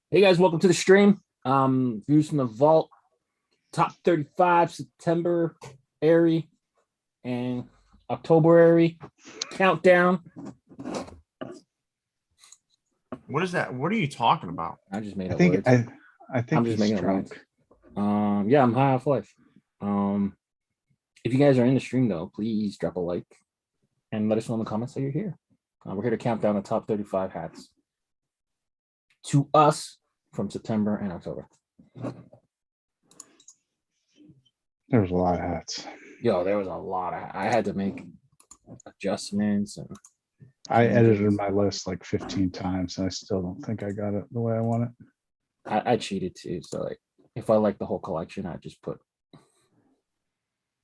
Hey guys, welcome to the stream. Views from the vault, top 35 September airy and October airy countdown. What is that? What are you talking about? I just made I up think words. I think I'm just he's making up drunk. words. Yeah, I'm high off life. If you guys are in the stream though, please drop a like and let us know in the comments that you're here. We're here to count down the top 35 hats to us from September and October. There was a lot of hats. Yo, there was a lot of. I had to make adjustments and I edited my list like 15 times, and I still don't think I got it the way I want it. I cheated too. So like, if I like the whole collection, I just put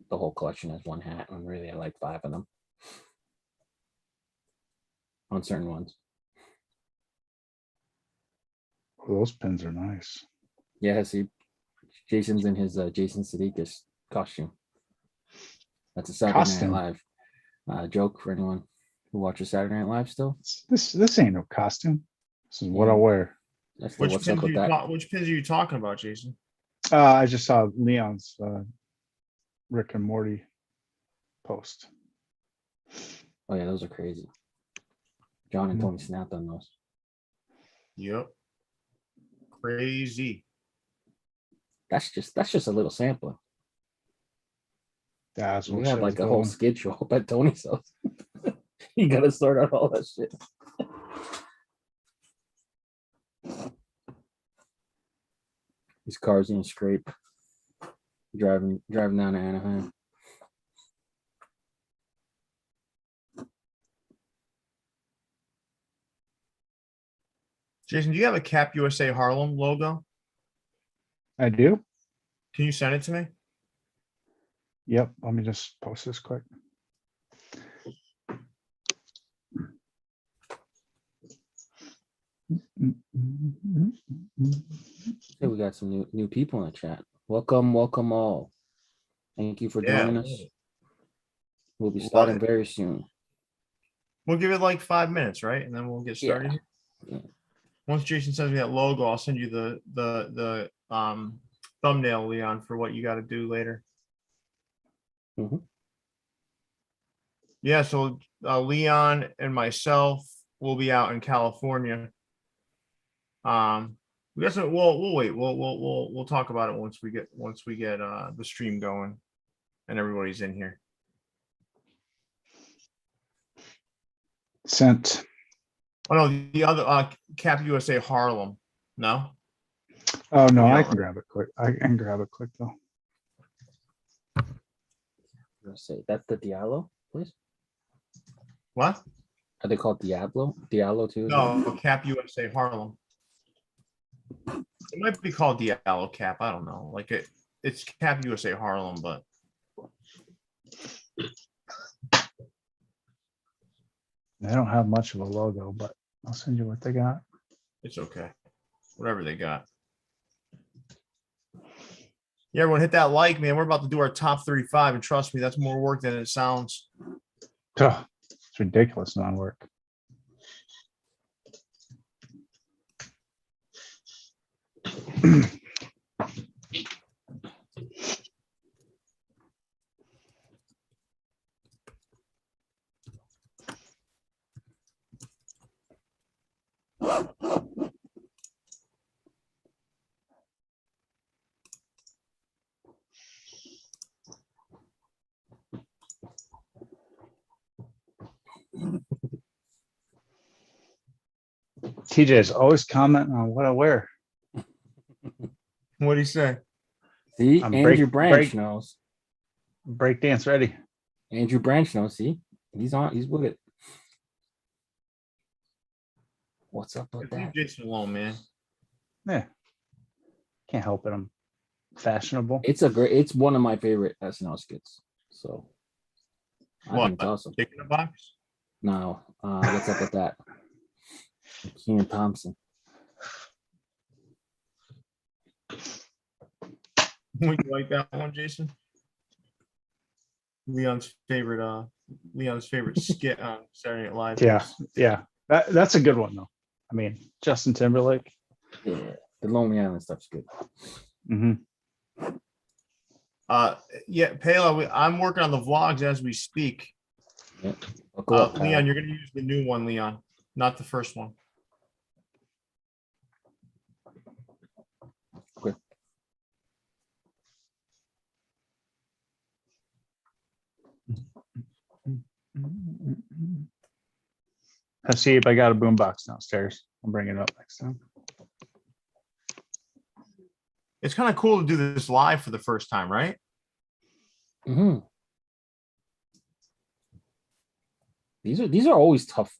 the whole collection as one hat. When really I like 5 of them on certain ones. Oh, those pins are nice. Yeah, see, Jason's in his Jason Sudeikis costume. That's a Saturday Costume. Night Live joke for anyone who watches Saturday Night Live still. This ain't no costume. This is what I wear. That's Which what's pins, up with that. which pins are you talking about, Jason? I just saw Leon's Rick and Morty post. Oh yeah, those are crazy. John and Tony snapped on those. Yep. Crazy. That's just a little sampling. Yeah, that's what We have like a doing. whole skid show up at Tony's house. You gotta sort out all that shit. His car's in a scrape. Driving down to Anaheim. Jason, do you have a Cap USA Harlem logo? I do. Can you send it to me? Yep. Let me just post this quick. Hey, we got some new people in the chat. Welcome all. Thank you for joining us. We'll be starting very soon. We'll give it like 5 minutes, right? And then we'll get started. Yeah. Once Jason sends me that logo, I'll send you the thumbnail, Leon, for what you got to do later. Yeah, so Leon and myself will be out in California. We guess we'll wait. We'll talk about it once we get the stream going and everybody's in here. Sent. Oh no, the other Cap USA Harlem. No. Oh no, I can grab it quick. I can grab it quick though. Let's say that's the Diallo, please. What? Are they called Diablo? Diallo too? No, Cap USA Harlem. It might be called Diallo Cap. I don't know. Like it's Cap USA Harlem, but They don't have much of a logo, but I'll send you what they got. it's okay. Whatever they got. Yeah, everyone hit that like, man. We're about to do our top 35, and trust me, that's more work than it sounds. Ugh, it's ridiculous non-work. TJ is always commenting on what I wear. What do you say? See, I'm Andrew Branch knows. Break dance ready. Andrew Branch knows. See, he's with it. What's up with that? Leave Jason alone, man. Yeah, can't help it. I'm fashionable. It's one of my favorite SNL skits. So I think it's awesome. Chicken in a box? No, what's up with that? Keenan Thompson. Would you like that one, Jason? Leon's favorite skit on Saturday Night Live. Yeah. That's a good one though. I mean, Justin Timberlake. Yeah, the Lonely Island stuff's good. Mhm. Yeah, Palo, I'm working on the vlogs as we speak. Yeah. Buckle up, Leon, Kyle. you're gonna use the new one, Leon, not the first one. Okay. Let's see if I got a boombox downstairs. I'll bring it up next time. It's kind of cool to do this live for the first time, right? Hmm. These are always tough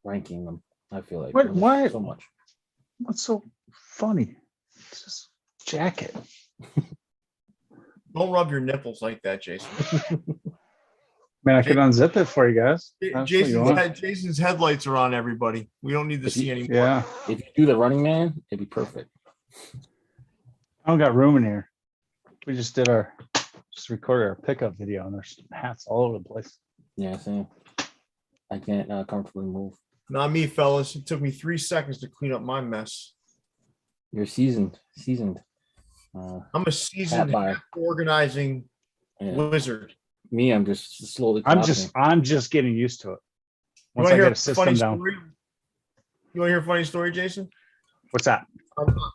ranking them. I feel like What? there's Why? so much. What's so funny? It's just jacket. Don't rub your nipples like that, Jason. Man, I could unzip it for you guys. That's what you want. Jason's headlights are on, everybody. We don't need to see anymore. Yeah, If you do the Running Man, it'd be perfect. I don't got room in here. We just recorded our pickup video, and there's hats all over the place. Yeah, same. I can't comfortably move. Not me, fellas. It took me 3 seconds to clean up my mess. You're seasoned. I'm a seasoned buyer. hat organizing Yeah. wizard. Me, I'm just slowly. I'm just getting used to it. You Once want I to hear get a a system funny down. story? You want to hear a funny story, Jason? What's that?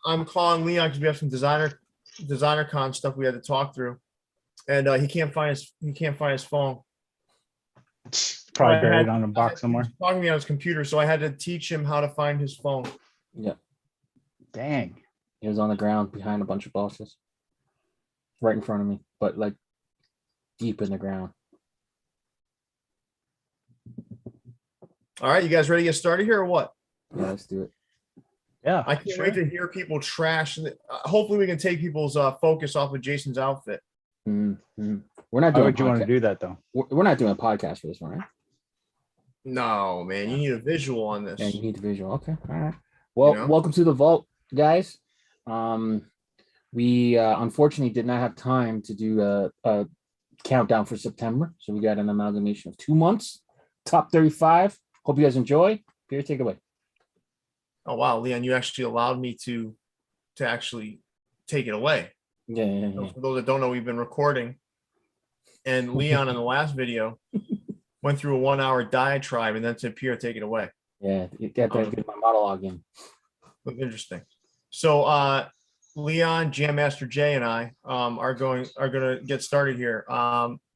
I'm calling Leon because we have some designer con stuff we had to talk through, and he can't find his phone. Probably I buried had- on a box somewhere. He's talking to me on his computer, so I had to teach him how to find his phone. Yeah, Dang. it was on the ground behind a bunch of boxes, right in front of me, but like deep in the ground. All right, you guys ready to get started here or what? Yeah, let's do it. Yeah. I can't wait to hear people trash. Hopefully, we can take people's focus off of Jason's outfit. Mm-hmm. We're not Why doing. would you want to do that though? We're not doing a podcast for this one, right? No, man, you need a visual on this. Yeah, you need the visual. Okay, all right. Well, You know? welcome to the vault, guys. We unfortunately did not have time to do a countdown for September, so we got an amalgamation of 2 months, top 35. Hope you guys enjoy. Pierre, take it away. Oh wow, Leon, you actually allowed me to actually take it away. Yeah. For those that don't know, we've been recording, and Leon in the last video went through a 1 hour diatribe and then said, Pierre, take it away. Yeah, you got to get my monologue in. Look interesting. So Leon, Jam Master Jay, and I are gonna get started here.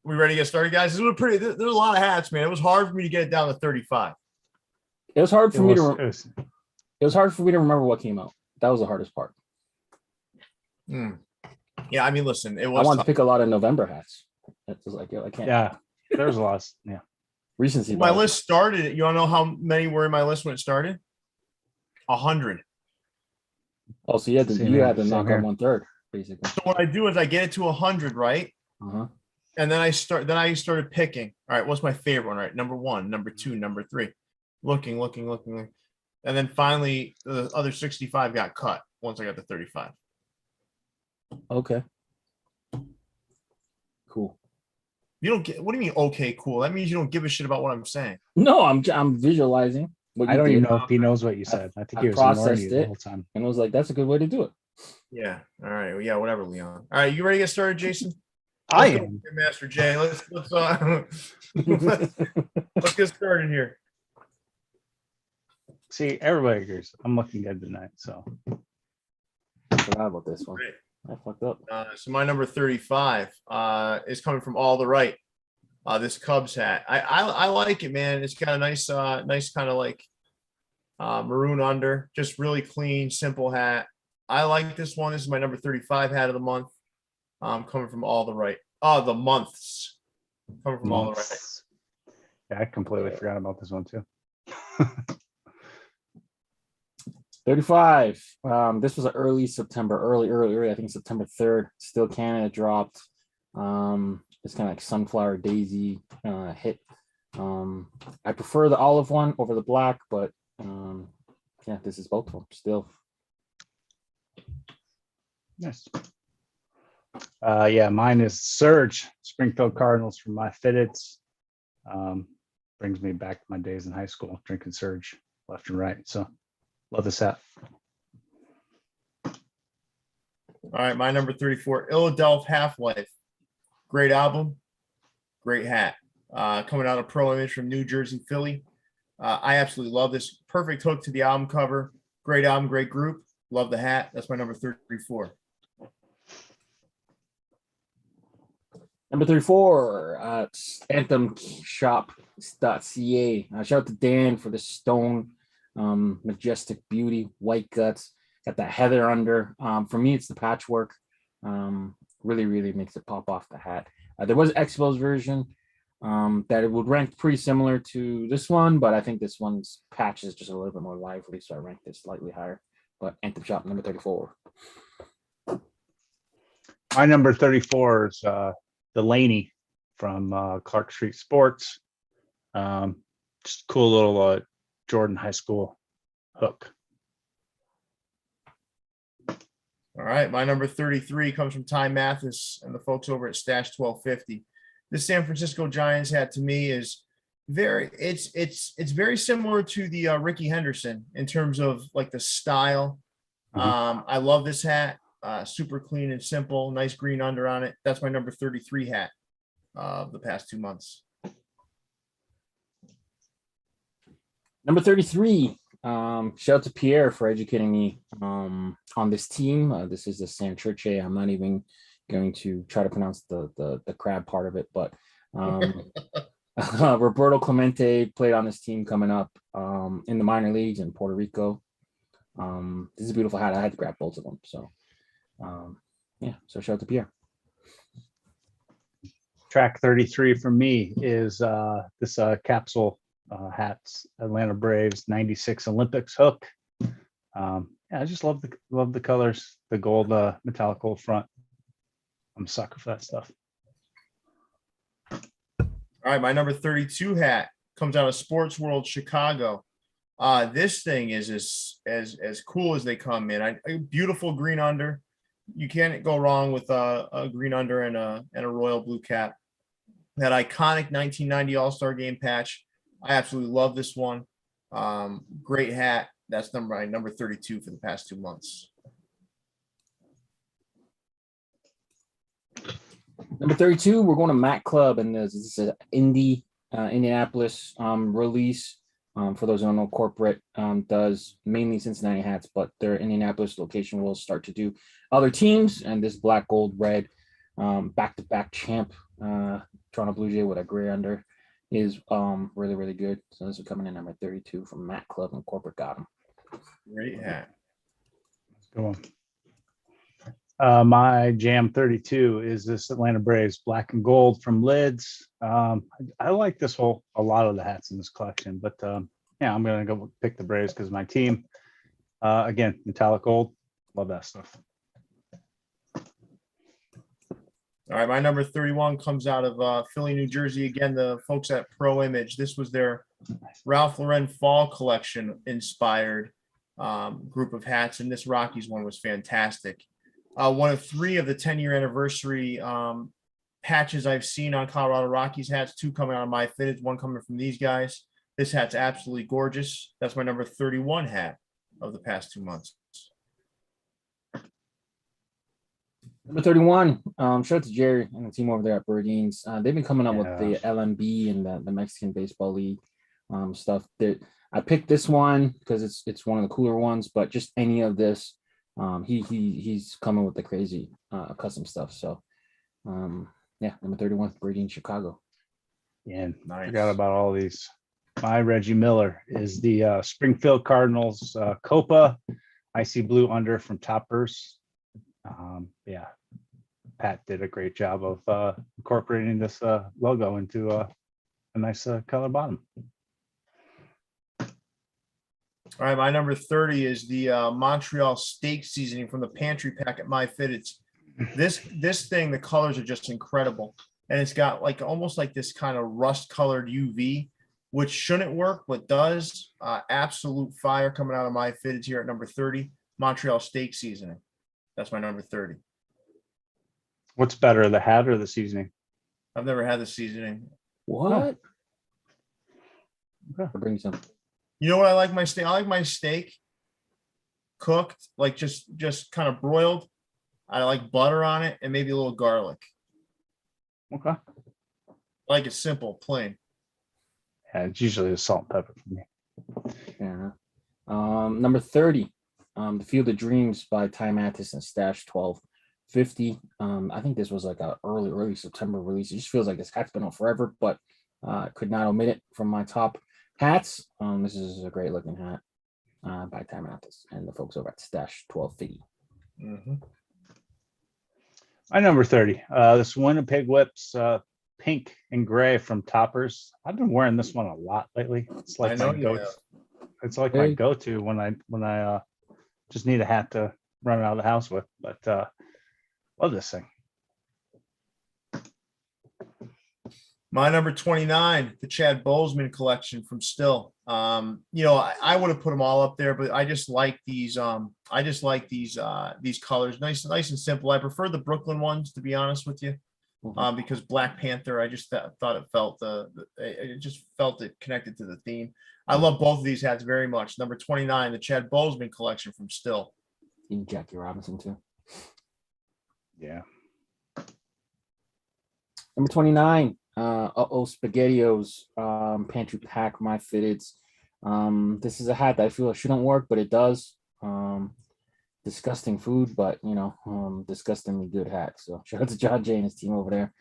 We ready to get started, guys? There's a lot of hats, man. It was hard for me to get it down to 35. It was hard for me to. It was- It was hard for me to remember what came out. That was the hardest part. Yeah, I mean, listen, it I was wanted tough. to pick a lot of November hats. That's just like, I can't. yeah, there was a lot. Yeah. Recency. My bias. list started. You want to know how many were in my list when it started? 100. Oh, so you had to Same here, knock same on here. 1/3, basically. So what I do is I get it to 100, right? Uh-huh. And then I started picking. All right, what's my favorite one? Right, number 1, number 2, number 3. Looking. And then finally, the other 65 got cut once I got to 35. Okay. Cool. You don't get. What do you mean? Okay, cool. That means you don't give a shit about what I'm saying. No, I'm visualizing. What I you don't even did, know if he knows what you said. I think I he was ignoring processed you the it. whole time. and was like, that's a good way to do it. Yeah. All right. Well, yeah. Whatever, Leon. All right. You ready to get started, Jason? I Let's go, am. Master J. Let's get started here. See, everybody agrees. I'm looking good tonight. So I forgot about this one. Great. I fucked up. So my number 35 is coming from all the right. This Cubs hat. I like it, man. It's got a nice kind of like maroon under, just really clean, simple hat. I like this one. This is my number 35 hat of the month. Coming from all the right. Oh, the months. Coming from all the right. yeah, I completely forgot about this one too. 35. This was an early September, early. I think September 3rd. Still Canada dropped. It's kind of like sunflower daisy hit. I prefer the olive one over the black, but yeah, this is both of them still. Nice. Yeah, mine is Surge Springfield Cardinals from my fitteds. Brings me back to my days in high school drinking Surge left and right. So love this hat. All right, my number 34, Philadelphia Half-Life. Great album, great hat. Coming out of Pro Image from New Jersey, Philly. I absolutely love this. Perfect hook to the album cover. Great album, great group. Love the hat. That's my number 34. Number 34, anthemshop.ca. Shout out to Dan for the stone, majestic beauty, white guts, got that heather under. For me, it's the patchwork. Really, really makes it pop off the hat. There was Expo's version that it would rank pretty similar to this one, but I think this one's patch is just a little bit more lively, so I ranked this slightly higher. But Anthem Shop, number 34. My number 34 is Delaney from Clark Street Sports. Just cool little Jordan High School hook. All right, my number 33 comes from Ty Mathis and the folks over at Stash 1250. This San Francisco Giants hat to me is it's very similar to the Ricky Henderson in terms of like the style. I love this hat. Super clean and simple, nice green under on it. That's my number 33 hat of the past 2 months. Number 33. Shout out to Pierre for educating me on this team. This is the Santurce. I'm not even going to try to pronounce the crab part of it, but Roberto Clemente played on this team coming up in the minor leagues in Puerto Rico. This is a beautiful hat. I had to grab both of them. So yeah, so shout out to Pierre. Track 33 for me is this capsule hats, Atlanta Braves 96 Olympics hook. Yeah, I just love the colors, the gold, metallic gold front. I'm a sucker for that stuff. All right, my number 32 hat comes out of Sports World Chicago. This thing is as cool as they come in. A beautiful green under. You can't go wrong with a green under and a royal blue cap. That iconic 1990 All-Star Game patch. I absolutely love this one. Great hat. That's my number 32 for the past 2 months. Number 32, we're going to Mac Club, and this is an Indianapolis release. For those who don't know, corporate does mainly Cincinnati hats, but their Indianapolis location will start to do other teams. And this black, gold, red, back-to-back champ Toronto Blue Jay with a gray under is really, really good. So this is coming in number 32 from Mac Club, and corporate got him. Great hat. Go on. My jam 32 is this Atlanta Braves black and gold from Lids. I like a lot of the hats in this collection, but yeah, I'm gonna go pick the Braves because my team. Again, metallic gold, love that stuff. All right, my number 31 comes out of Philly, New Jersey. Again, the folks at Pro Image. This was their Ralph Lauren Fall Collection inspired group of hats, and this Rockies one was fantastic. One of 3 of the 10-year anniversary patches I've seen on Colorado Rockies hats, 2 coming out of my fitted, 1 coming from these guys. This hat's absolutely gorgeous. That's my number 31 hat of the past 2 months. Number 31, shout out to Jerry and the team over there at Birdines. They've been coming up with the LMB and the Mexican Baseball League stuff. I picked this one because it's one of the cooler ones, but just any of this, he's coming with the crazy custom stuff. So yeah, number 31, Birdines, Chicago. Yeah, Nice. Forgot about all these. My Reggie Miller is the Springfield Cardinals Copa icy blue under from Toppers. Yeah, Pat did a great job of incorporating this logo into a nice color bottom. All right, my number 30 is the Montreal steak seasoning from the pantry pack at My Fitteds. This thing, the colors are just incredible, and it's got like almost like this kind of rust colored UV, which shouldn't work but does. Absolute fire coming out of My Fitteds here at number 30, Montreal steak seasoning. That's my number 30. What's better, the hat or the seasoning? I've never had the seasoning. What? Okay. I'll bring you some. You know what I like my steak? I like my steak cooked, like just kind of broiled, I like butter on it and maybe a little garlic. Okay. I like it simple, plain. Yeah, it's usually the salt and pepper for me. Yeah. Number 30, The Field of Dreams by Ty Mathis and Stash 1250. I think this was like a early September release. It just feels like this hat's been on forever, but could not omit it from my top hats. This is a great looking hat by Ty Mathis and the folks over at Stash 1250. Mhm. My number 30, this Winnipeg Whips pink and gray from Toppers. I've been wearing this one a lot lately. It's like I know my you go. have. It's like my Hey. go-to when I just need a hat to run out of the house with. But love this thing. My number 29, the Chad Bozeman collection from Still. I would have put them all up there, but I just like these. These colors, nice and simple. I prefer the Brooklyn ones, to be honest with you, because Black Panther. I just thought it felt it just felt it connected to the theme. I love both of these hats very much. Number 29, the Chad Bozeman collection from Still. And Jackie Robinson too. Yeah. Number 29, SpaghettiOs Pantry Pack My Fitteds. This is a hat that I feel shouldn't work, but it does. Disgusting food, but disgustingly good hat. So shout out to John Jay and his team over there.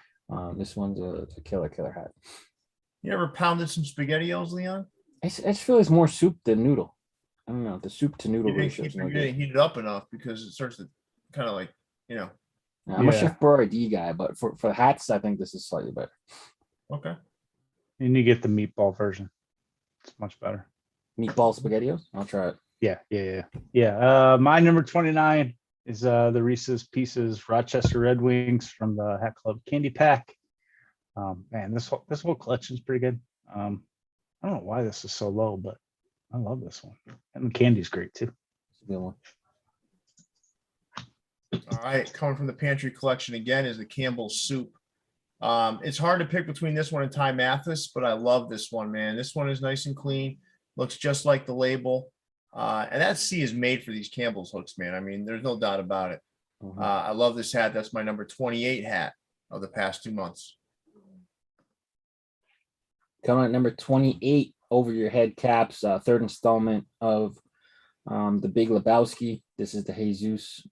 This one's a killer hat. You ever pounded some SpaghettiOs, Leon? I just feel it's more soup than noodle. I don't know. The soup to noodle You ratio is no good. didn't heat it up enough because it starts to kind of like, I'm a Yeah. Chef Boyardee guy, but for hats, I think this is slightly better. okay. And you get the meatball version. It's much better. Meatball SpaghettiOs. I'll try it. Yeah. My number 29 is the Reese's Pieces Rochester Red Wings from the Hat Club Candy Pack. Man, this whole collection is pretty good. I don't know why this is so low, but I love this one. And the candy's great too. It's a good one. All right, coming from the pantry collection again is the Campbell's soup. It's hard to pick between this one and Ty Mathis, but I love this one, man. This one is nice and clean, looks just like the label. And that C is made for these Campbell's hooks, man. I mean, there's no doubt about it. I love this hat. That's my number 28 hat of the past 2 months. Coming at number 28, Over Your Head Caps, third installment of the Big Lebowski. This is the Jesus.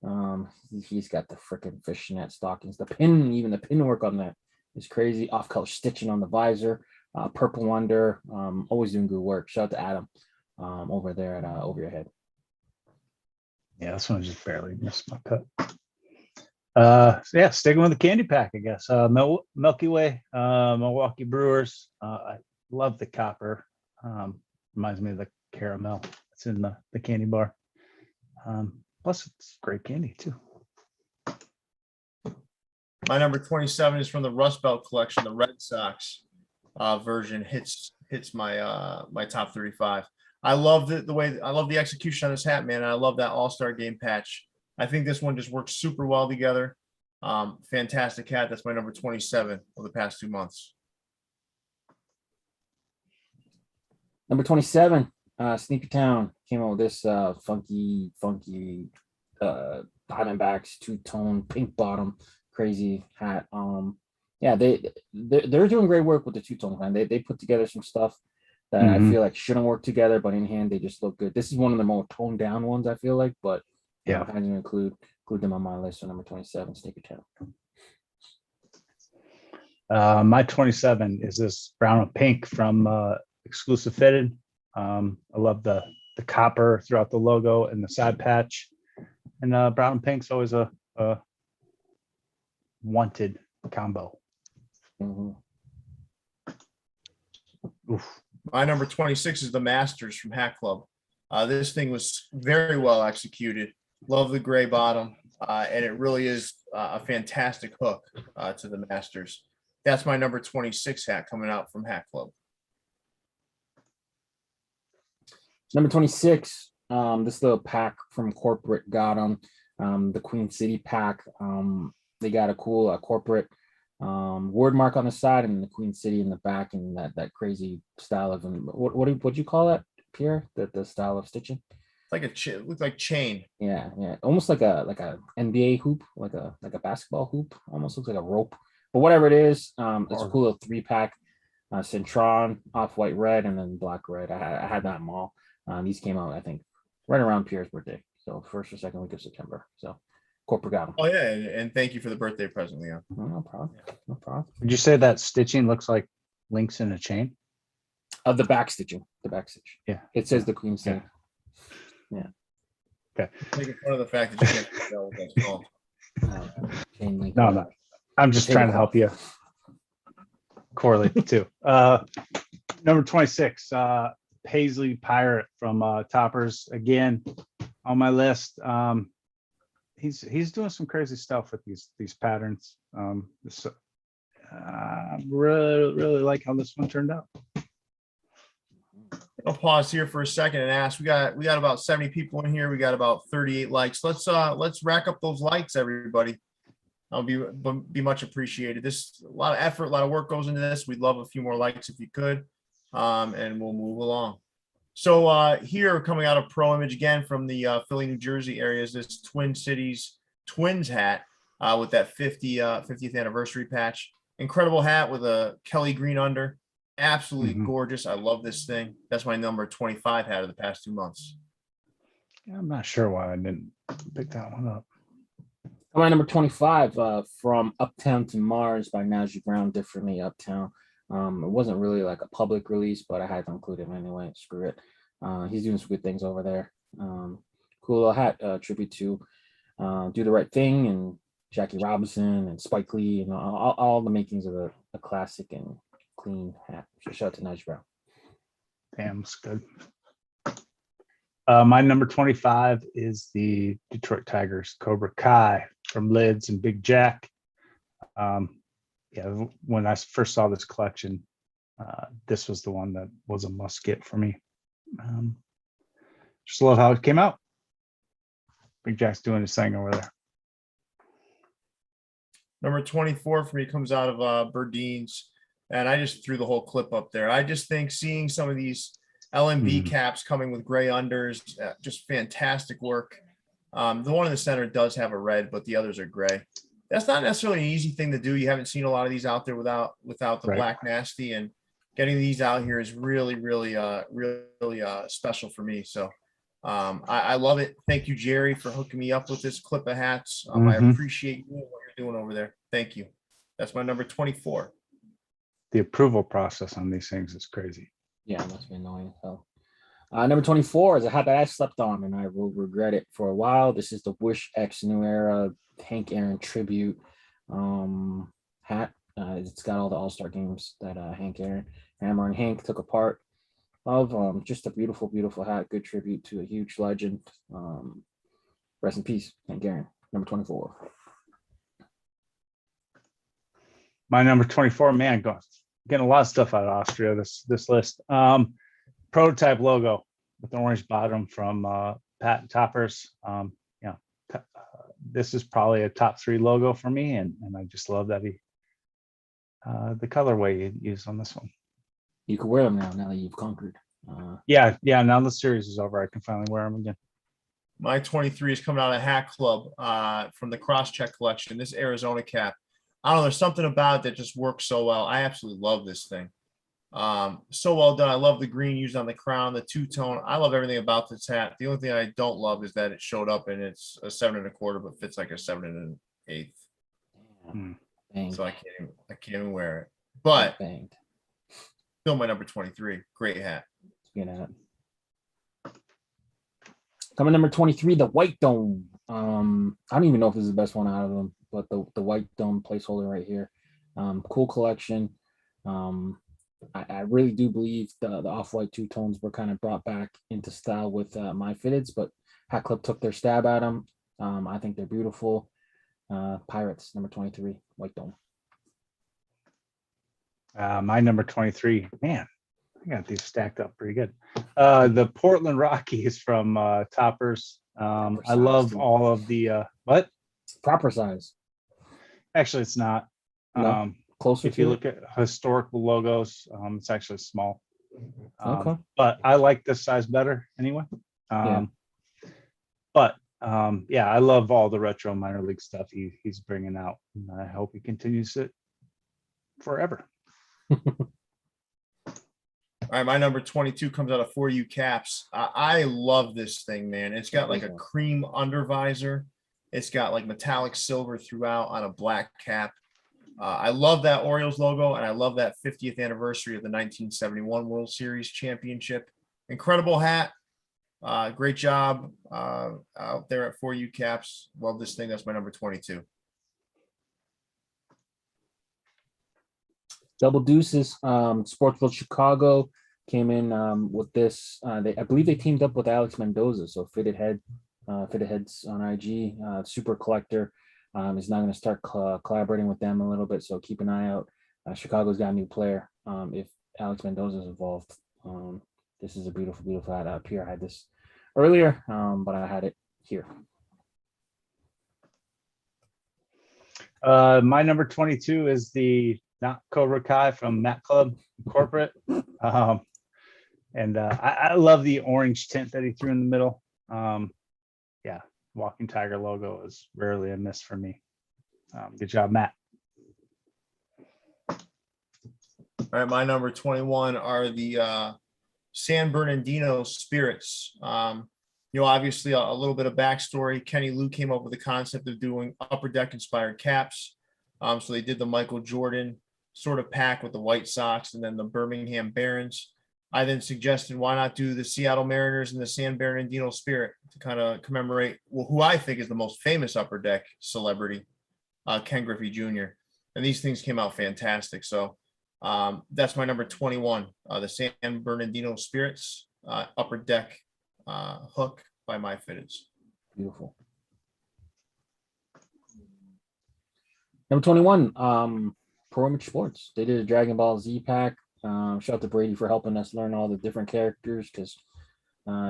He's got the freaking fishnet stockings. The pin work on that is crazy. Off-color stitching on the visor, purple under. Always doing good work. Shout out to Adam over there at Over Your Head. Yeah, this one just barely missed my cut. Sticking with the candy pack, I guess. Milky Way, Milwaukee Brewers. I love the copper. Reminds me of the caramel. It's in the candy bar. Plus, it's great candy too. My number 27 is from the Rust Belt collection. The Red Sox version hits my my top 35. I love the execution on this hat, man. And I love that All-Star Game patch. I think this one just works super well together. Fantastic hat. That's my number 27 of the past 2 months. Number 27, Sneaker Town came out with this funky Diamondbacks two-tone pink bottom crazy hat. They're doing great work with the two-tone man. They put together some stuff that I feel like shouldn't work together, but in hand they just look good. This is one of the more toned down ones I feel like, but I had to include them on my list. So number 27, Sneaker Town. My 27 is this brown and pink from Exclusive Fitted. I love the copper throughout the logo and the side patch, and brown and pink's always a wanted combo. Oof. My number 26 is the Masters from Hat Club. This thing was very well executed. Love the gray bottom, and it really is a fantastic hook to the Masters. That's my number 26 hat coming out from Hat Club. Number 26, this little pack from corporate got them. The Queen City pack. They got a cool corporate word mark on the side and the Queen City in the back, and that crazy style of what you call that, Pierre? The style of stitching? like it looked like chain. Yeah, yeah, almost like a NBA hoop, like a basketball hoop. Almost looks like a rope, but whatever it is, it's a cool little 3-pack. Centron, off white red, and then black red. I had that in mall. These came out, I think, right around Pierre's birthday, so first or second week of September. So corporate got them. Oh yeah, and thank you for the birthday present, Leon. No problem. No problem. Would you say that stitching looks like links in a chain? Of the back stitching, the back stitch. Yeah. It says the Queen Snake. Making fun of the fact that you can't tell what that's called. Chain link. No, no. I'm just trying to help you correlate the two. Number 26, Paisley Pirate from Toppers. Again, on my list. He's doing some crazy stuff with these patterns. Really like how this one turned out. I'll pause here for a second and ask. We got about 70 people in here. We got about 38 likes. Let's rack up those likes, everybody. I'll be much appreciated. This a lot of effort, a lot of work goes into this. We'd love a few more likes if you could, and we'll move along. So here, coming out of Pro Image again from the Philly, New Jersey area, is this Twin Cities Twins hat with that 50th anniversary patch. Incredible hat with a Kelly green under. Absolutely gorgeous. I love this thing. That's my number 25 hat of the past 2 months. Yeah, I'm not sure why I didn't pick that one up. My number 25 from Uptown to Mars by Najee Brown, differently Uptown. It wasn't really like a public release, but I had to include him anyway. Screw it. He's doing some good things over there. Cool little hat, tribute to Do the Right Thing and Jackie Robinson and Spike Lee and all the makings of a classic and clean hat. So shout out to Najee Brown. Damn, it's good. My number 25 is the Detroit Tigers Cobra Kai from Lids and Big Jack. Yeah, when I first saw this collection, this was the one that was a must get for me. Just love how it came out. Big Jack's doing his thing over there. Number 24 for me comes out of Berdeen's, and I just threw the whole clip up there. I just think seeing some of these LMB caps coming with gray unders, just fantastic work. The one in the center does have a red, but the others are gray. That's not necessarily an easy thing to do. You haven't seen a lot of these out there without the black nasty, and getting these out here is really special for me. So I love it. Thank you, Jerry, for hooking me up with this clip of hats. I appreciate you and what you're doing over there. Thank you. That's my number 24. The approval process on these things is crazy. Yeah, it must be annoying. So number 24 is a hat that I slept on and I will regret it for a while. This is the Wish X New Era Hank Aaron tribute hat. It's got all the All-Star games that Hank Aaron, Hammer, and Hank took a part of. Just a beautiful, beautiful hat. Good tribute to a huge legend. Rest in peace, Hank Aaron. Number 24. My number 24, man, getting a lot of stuff out of Austria. This list. Prototype logo with an orange bottom from Pat Toppers. This is probably a top 3 logo for me, and I just love that the colorway you used on this one. You can wear them now that you've conquered. Yeah. Now the series is over, I can finally wear them again. My 23 is coming out of Hat Club from the Crosscheck collection. This Arizona cap. I don't know. There's something about it that just works so well. I absolutely love this thing. So well done. I love the green used on the crown, the two-tone. I love everything about this hat. The only thing I don't love is that it showed up and it's a 7 1/4, but fits like a 7 1/8. So I can't even wear it. But still my number 23. Great hat. Coming number 23, the White Dome. I don't even know if this is the best one out of them, but the White Dome placeholder right here. Cool collection. I really do believe the off-white two-tones were kind of brought back into style with my fitteds, but Hat Club took their stab at them. I think they're beautiful. Pirates, number 23, White Dome. My number 23, man, I got these stacked up pretty good. The Portland Rockies from Toppers. I love all of the what? Proper size. Actually, it's not. No. Closer if you look at historical logos, it's actually small. Okay. But I like this size better anyway. Yeah. But yeah, I love all the retro minor league stuff he's bringing out. And I hope he continues it forever. All right, my number 22 comes out of 4U Caps. I love this thing, man. It's got like a cream under visor. It's got like metallic silver throughout on a black cap. I love that Orioles logo, and I love that 50th anniversary of the 1971 World Series championship. Incredible hat. Great job out there at 4U Caps. Love this thing. That's my number 22. Double deuces. Sportsville Chicago came in with this. I believe they teamed up with Alex Mendoza. So Fitted Heads on IG. Super Collector is now going to start collaborating with them a little bit. So keep an eye out. Chicago's got a new player. If Alex Mendoza is involved, this is a beautiful, beautiful hat. Pierre had this earlier, but I had it here. My number 22 is the not Cobra Kai from Mac Club Corporate. And I love the orange tint that he threw in the middle. Yeah, Walking Tiger logo is rarely a miss for me. Good job, Matt. All right, my number 21 are the San Bernardino Spirits. Obviously a little bit of backstory. Kenny Lou came up with the concept of doing Upper Deck inspired caps. So they did the Michael Jordan sort of pack with the White Sox and then the Birmingham Barons. I then suggested, why not do the Seattle Mariners and the San Bernardino Spirit to kind of commemorate who I think is the most famous Upper Deck celebrity, Ken Griffey Jr. And these things came out fantastic. So that's my number 21, the San Bernardino Spirits Upper Deck hook by My Fitteds. Beautiful. Number 21, Pro Image Sports. They did a Dragon Ball Z pack. Shout out to Brady for helping us learn all the different characters, because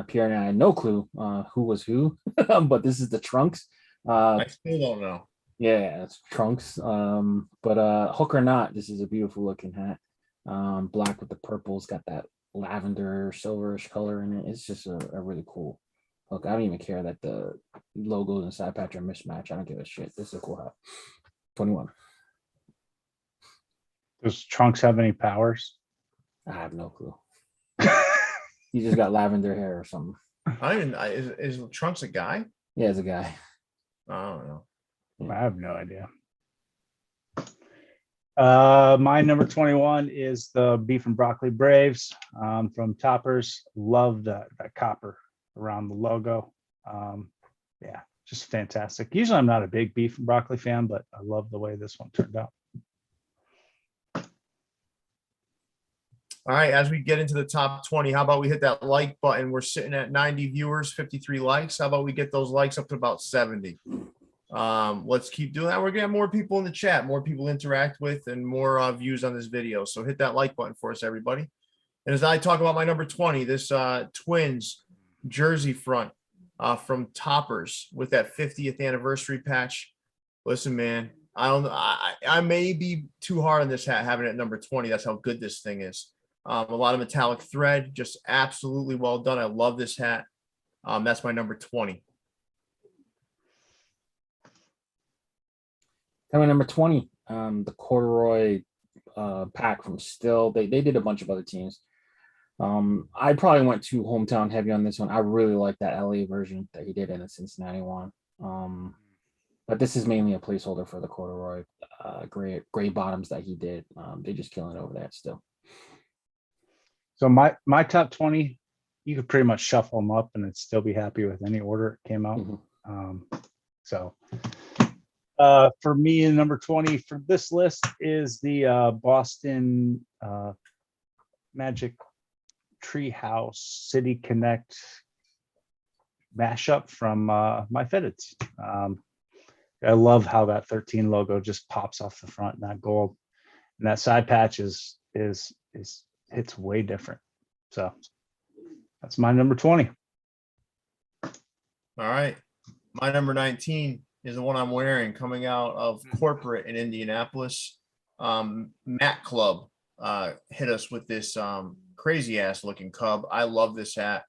Pierre and I had no clue who was who. But this is the Trunks. I still don't know. Yeah, it's Trunks. But hook or not, this is a beautiful looking hat. Black with the purples, got that lavender silverish color in it. It's just a really cool hook. I don't even care that the logos and side patch are mismatched. I don't give a shit. This is a cool hat. 21. Does Trunks have any powers? I have no clue. He just got lavender hair or something. Is Trunks a guy? Yeah, it's a guy. I don't know. I have no idea. My number 21 is the Beef and Broccoli Braves from Toppers. Love that copper around the logo. Yeah, just fantastic. Usually I'm not a big beef and broccoli fan, but I love the way this one turned out. All right, as we get into the top 20, how about we hit that like button? We're sitting at 90 viewers, 53 likes. How about we get those likes up to about 70? Let's keep doing that. We're gonna have more people in the chat, more people interact with, and more views on this video. So hit that like button for us, everybody. And as I talk about my number 20, this Twins jersey front from Toppers with that 50th anniversary patch. Listen, man, I don't know. I may be too hard on this hat having it at number 20. That's how good this thing is. A lot of metallic thread, just absolutely well done. I love this hat. That's my number 20. Coming number 20, the corduroy pack from Still. They did a bunch of other teams. I probably went too hometown heavy on this one. I really like that LA version that he did in the Cincinnati one. But this is mainly a placeholder for the corduroy gray bottoms that he did. They're just killing it over there Still. So my top 20, you could pretty much shuffle them up and I'd still be happy with any order it came out. For me, number 20 for this list is the Boston Magic Treehouse City Connect mashup from My Fitteds. I love how that 13 logo just pops off the front, and that gold and that side patch is it's way different. So that's my number 20. All right. My number 19 is the one I'm wearing, coming out of corporate in Indianapolis. Mac Club hit us with this crazy ass looking Cub. I love this hat.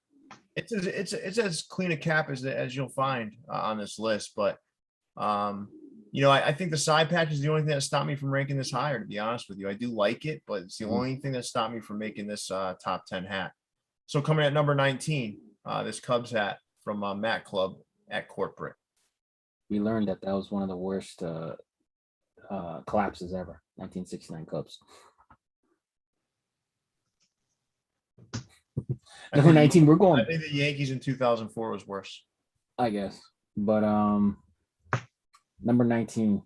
It's as clean a cap as you'll find on this list, but I think the side patch is the only thing that stopped me from ranking this higher. To be honest with you, I do like it, but it's the only thing that stopped me from making this top 10 hat. So coming at number 19, this Cubs hat from Matt Club at Corporate. We learned that was one of the worst collapses ever. 1969 Cubs. Number 19, we're I going, think the Yankees in 2004 was worse. I guess. But number 19,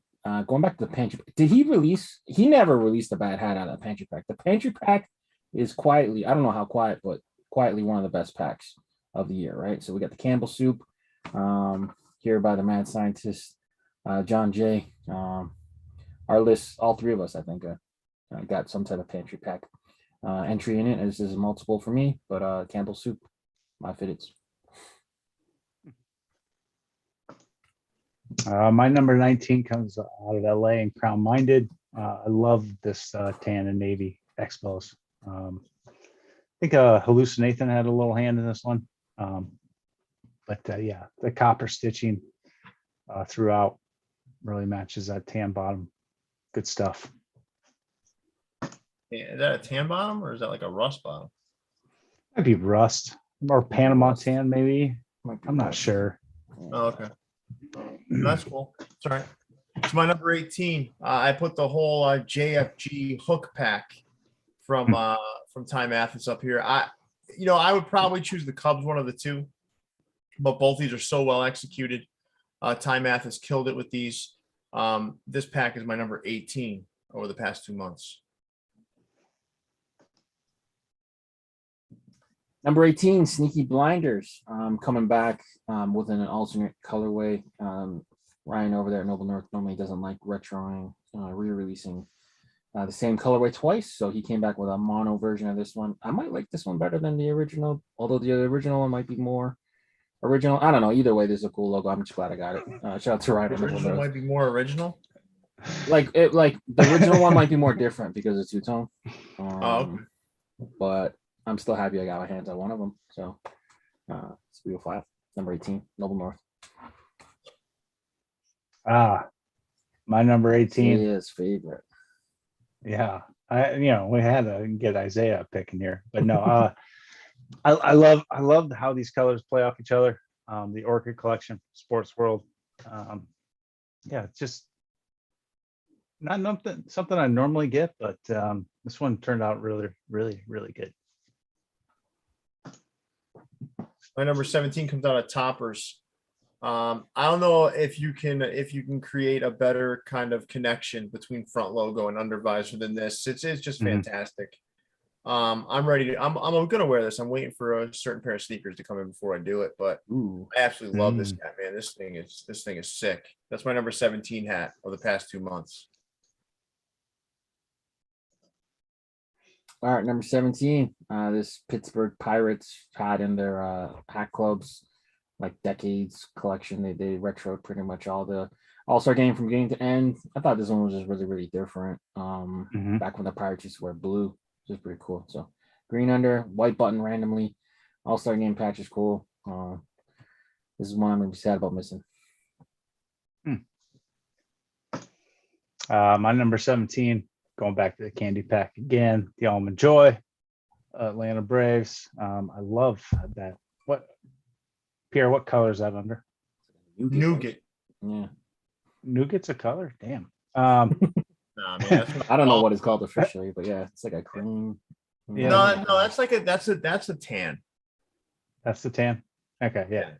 going back to the pantry. Did he release? He never released a bad hat out of the pantry pack. The pantry pack is quietly, I don't know how quiet, but quietly one of the best packs of the year, right? So we got the Campbell soup here by the mad scientist, John Jay. Our list, all three of us, I think, got some type of pantry pack entry in it. This is multiple for me, but Campbell soup, my fitteds. My number 19 comes out of LA and Crown Minded. I love this tan and navy Expos. I think Hallucinathan had a little hand in this one. But yeah, the copper stitching throughout really matches that tan bottom. Good stuff. Yeah, is that a tan bottom or is that like a rust bottom? Might be rust or Panama tan, maybe. Might be I'm not rust. sure. Oh, okay. That's cool. It's all right. It's my number 18. I put the whole JFG hook pack from Time Athens up here. I would probably choose the Cubs, one of the two, but both these are so well executed. Time Athens killed it with these. This pack is my number 18 over the past 2 months. Number 18, Sneaky Blinders, coming back with an alternate colorway. Ryan over there at Noble North normally doesn't like retroing, re-releasing the same colorway twice, so he came back with a mono version of this one. I might like this one better than the original, although the original one might be more original. I don't know. Either way, this is a cool logo. I'm just glad I got it. Shout out to Ryan. The original might be more original. Like the original one might be more different because it's two-tone. Okay. But I'm still happy I got my hands on one of them. So it's Wheel Flat, number 18, Noble North. My number 18. His favorite. Yeah. We had to get Isaiah a pick in here, but no, I love how these colors play off each other. The Orchid Collection, Sports World. It's just not something I normally get, but this one turned out really, really, really good. My number 17 comes out of Toppers. I don't know if you can create a better kind of connection between front logo and under visor than this. It's just fantastic. I'm ready to. I'm gonna wear this. I'm waiting for a certain pair of sneakers to come in before I do it. But I absolutely love this hat, man. This thing is sick. That's my number 17 hat of the past 2 months. All right, number 17. This Pittsburgh Pirates had in their hat clubs like decades collection. They retroed pretty much all the All-Star game from beginning to end. I thought this one was just really, really different. Back when the Pirates used to wear blue, which is pretty cool. So green under, white button randomly. All-Star game patch is cool. This is one I'm gonna be sad about missing. My number 17, going back to the candy pack again, the Almond Joy, Atlanta Braves. I love that. Pierre, what color is that under? Nougat. Yeah. Nougat's a color? Damn. Nah, man, I don't know what it's called officially, but yeah, it's like a cream. Yeah. No, that's a tan. That's the tan. Okay, yeah.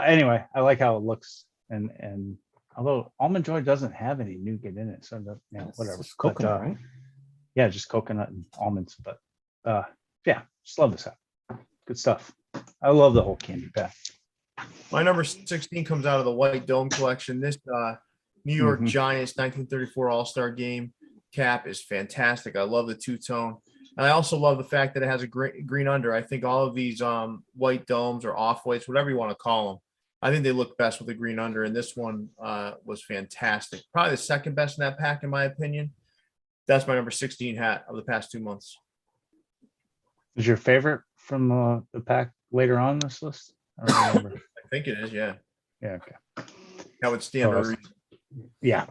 Anyway, I like how it looks, and although Almond Joy doesn't have any nougat in it, so whatever. It's coconut, right? Yeah, just coconut and almonds. But just love this hat. Good stuff. I love the whole candy pack. My number 16 comes out of the White Dome collection. This New York Giants 1934 All-Star Game cap is fantastic. I love the two-tone. And I also love the fact that it has a green under. I think all of these white domes or off-whites, whatever you want to call them, I think they look best with a green under. And this one was fantastic. Probably the second best in that pack, in my opinion. That's my number 16 hat of the past 2 months. Is your favorite from the pack later on this list? I don't remember. I think it is. Yeah. Yeah. Okay. That would stand to Oh, reason. Yeah.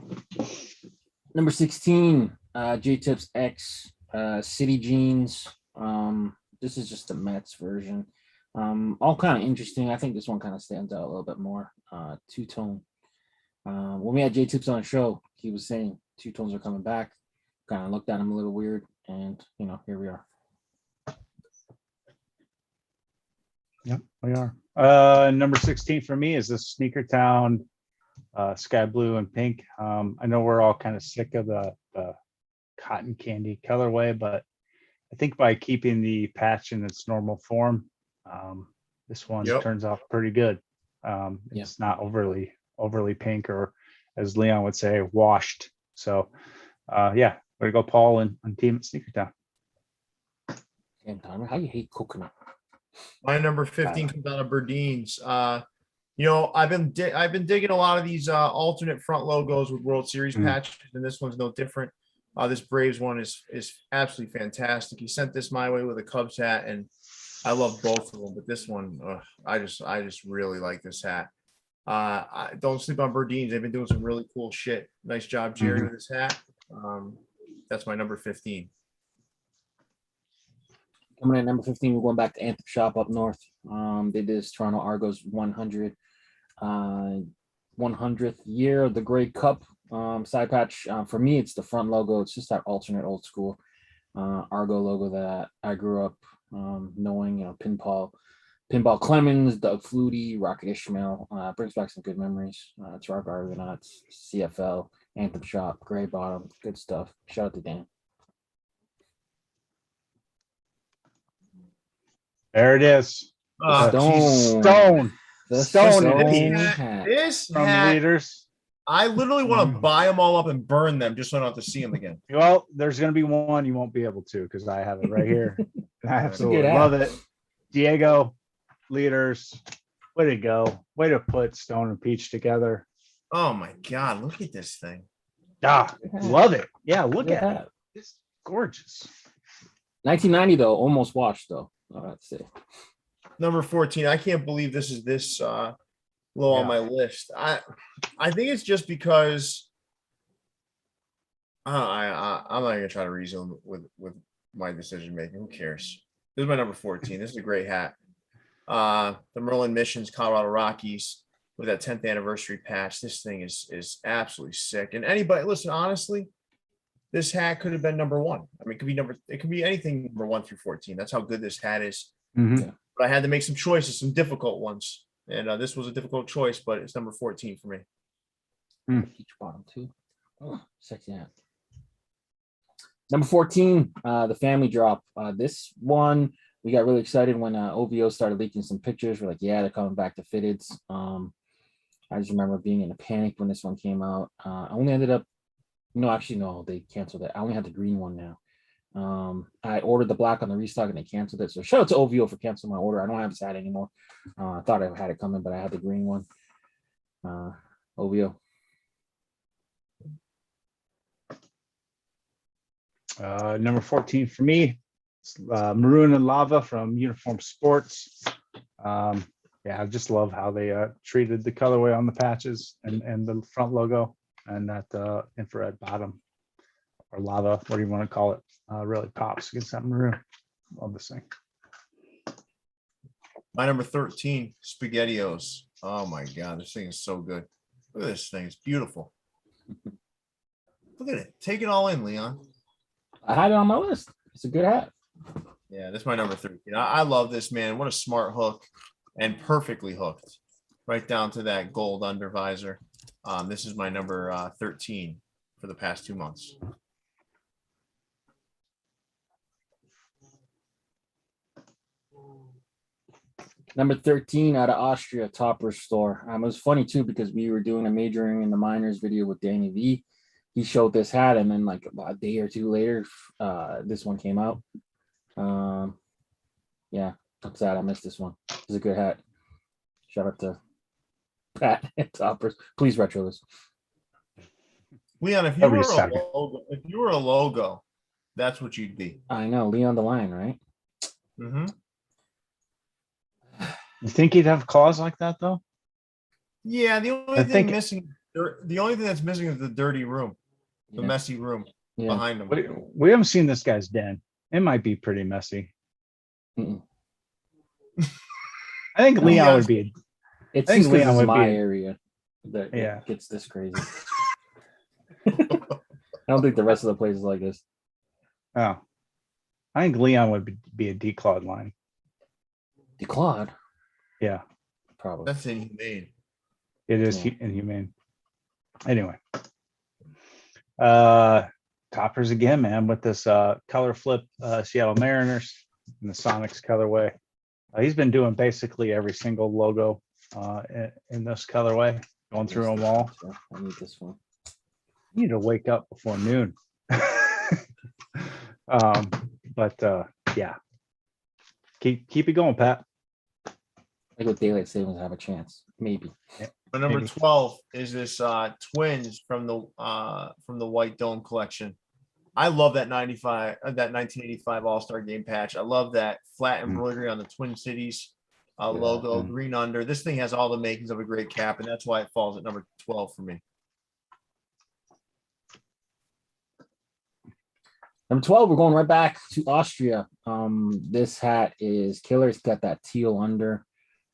Number 16, J-Tips X, City Jeans. This is just the Mets version. All kind of interesting. I think this one kind of stands out a little bit more. Two-tone. When we had J-Tips on the show, he was saying two-tones are coming back. Kind of looked at him a little weird, and here we are. Yep, we are. Number 16 for me is the Sneaker Town sky blue and pink. I know we're all kind of sick of the cotton candy colorway, but I think by keeping the patch in its normal form, this one Yep. turns out pretty good. It's not overly pink, or as Leon would say, washed. So yeah, way to go, Paul, and team at Sneaker Town. Damn, Donald, how you hate coconut? My number 15 comes out of Berdeen's. I've been digging a lot of these alternate front logos with World Series patches, and this one's no different. This Braves one is absolutely fantastic. He sent this my way with a Cubs hat, and I love both of them. But this one, I just really like this hat. I don't sleep on Berdeen's. They've been doing some really cool shit. Nice job, Jerry, with this hat. That's my number 15. Coming in at number 15, we're going back to Anthem Shop up north. They did this Toronto Argos 100th year of the Grey Cup side patch. For me, it's the front logo. It's just that alternate old school Argo logo that I grew up knowing. Pinball Clemens, Doug Flutie, Rocket Ishmael. Brings back some good memories. It's Rock Argonauts, CFL, Anthem Shop, Gray Bottom, good stuff. Shout out to Dan. There it is. Stone. The Stone hat. This from hat, Leaders. I literally want to buy them all up and burn them just so I don't have to see them again. Well, there's going to be one you won't be able to, because I have it right here. I absolutely good love it. Diego, Leaders, way to go. Way to put Stone and Peach together. Oh my God, look at this thing. Love it. Yeah, look Good at hat. it. It's gorgeous. 1990 though, almost washed though. Let's see. Number 14. I can't believe this is this low on my list. I think it's just because I'm not gonna try to reason with my decision making. Who cares? This is my number 14. This is a great hat. The Merlin Missions Colorado Rockies with that 10th anniversary patch. This thing is absolutely sick. And anybody listen, honestly, this hat could have been number 1. I mean, it could be anything number 1 through 14. That's how good this hat is. Mhm. But I had to make some choices, some difficult ones. And this was a difficult choice, but it's number 14 for me. Peach bottom too. Oh, sexy hat. Number 14, the family drop. This one, we got really excited when OVO started leaking some pictures. We're like, yeah, they're coming back to fitteds. I just remember being in a panic when this one came out. I only ended up, no, they canceled it. I only had the green one now. I ordered the black on the restock and they canceled it. So shout out to OVO for canceling my order. I don't have this hat anymore. I thought I had it coming, but I had the green one. OVO. Number 14 for me, Maroon and Lava from Uniform Sports. I just love how they treated the colorway on the patches and the front logo and that infrared bottom, or lava, what do you want to call it? Really pops against that maroon. Love this thing. My number 13, SpaghettiOs. Oh my God, this thing is so good. Look at this thing. It's beautiful. Look at it. Take it all in, Leon. I had it on my list. It's a good hat. Yeah, that's my number 13. I love this, man. What a smart hook, and perfectly hooked right down to that gold undervisor. This is my number 13 for the past 2 months. Number 13 out of Austria, Topper store. It was funny too because we were doing a majoring in the minors video with Danny V. He showed this hat, and then like about a day or two later, this one came out. Yeah, I'm sad I missed this one. It's a good hat. Shout out to Pat and Toppers. Please retro this. Leon, if you were a logo, that's what you'd be. I know, Leon the Lion, right? Mm-hmm. You think he'd have claws like that though? Yeah, the only I thing think- missing, the only thing that's missing is the dirty room, the Yeah. messy room Yeah. behind him. We haven't seen this guy's den. It might be pretty messy. Mm-mm. I think No. Leon Yeah. would be. It's I think just because Leon it's would my be- area that Yeah. it gets this crazy. I don't think the rest of the place is like this. Oh, I think Leon would be a declawed line. Declawed, Yeah, probably. That's inhumane. it is Yeah. inhumane. Anyway, toppers again, man, with this color flip Seattle Mariners in the Sonics colorway. He's been doing basically every single logo in this colorway, going through them all. I need this one. You need to wake up before noon. But yeah, keep it going, Pat. Like with daylight savings, have a chance, maybe. My number Maybe. 12 is this Twins from the White Dome collection. I love that 1985 All-Star Game patch. I love that flat embroidery on the Twin Cities logo, green under. This thing has all the makings of a great cap, and that's why it falls at number 12 for me. Number 12, we're going right back to Austria. This hat is killer. It's got that teal under.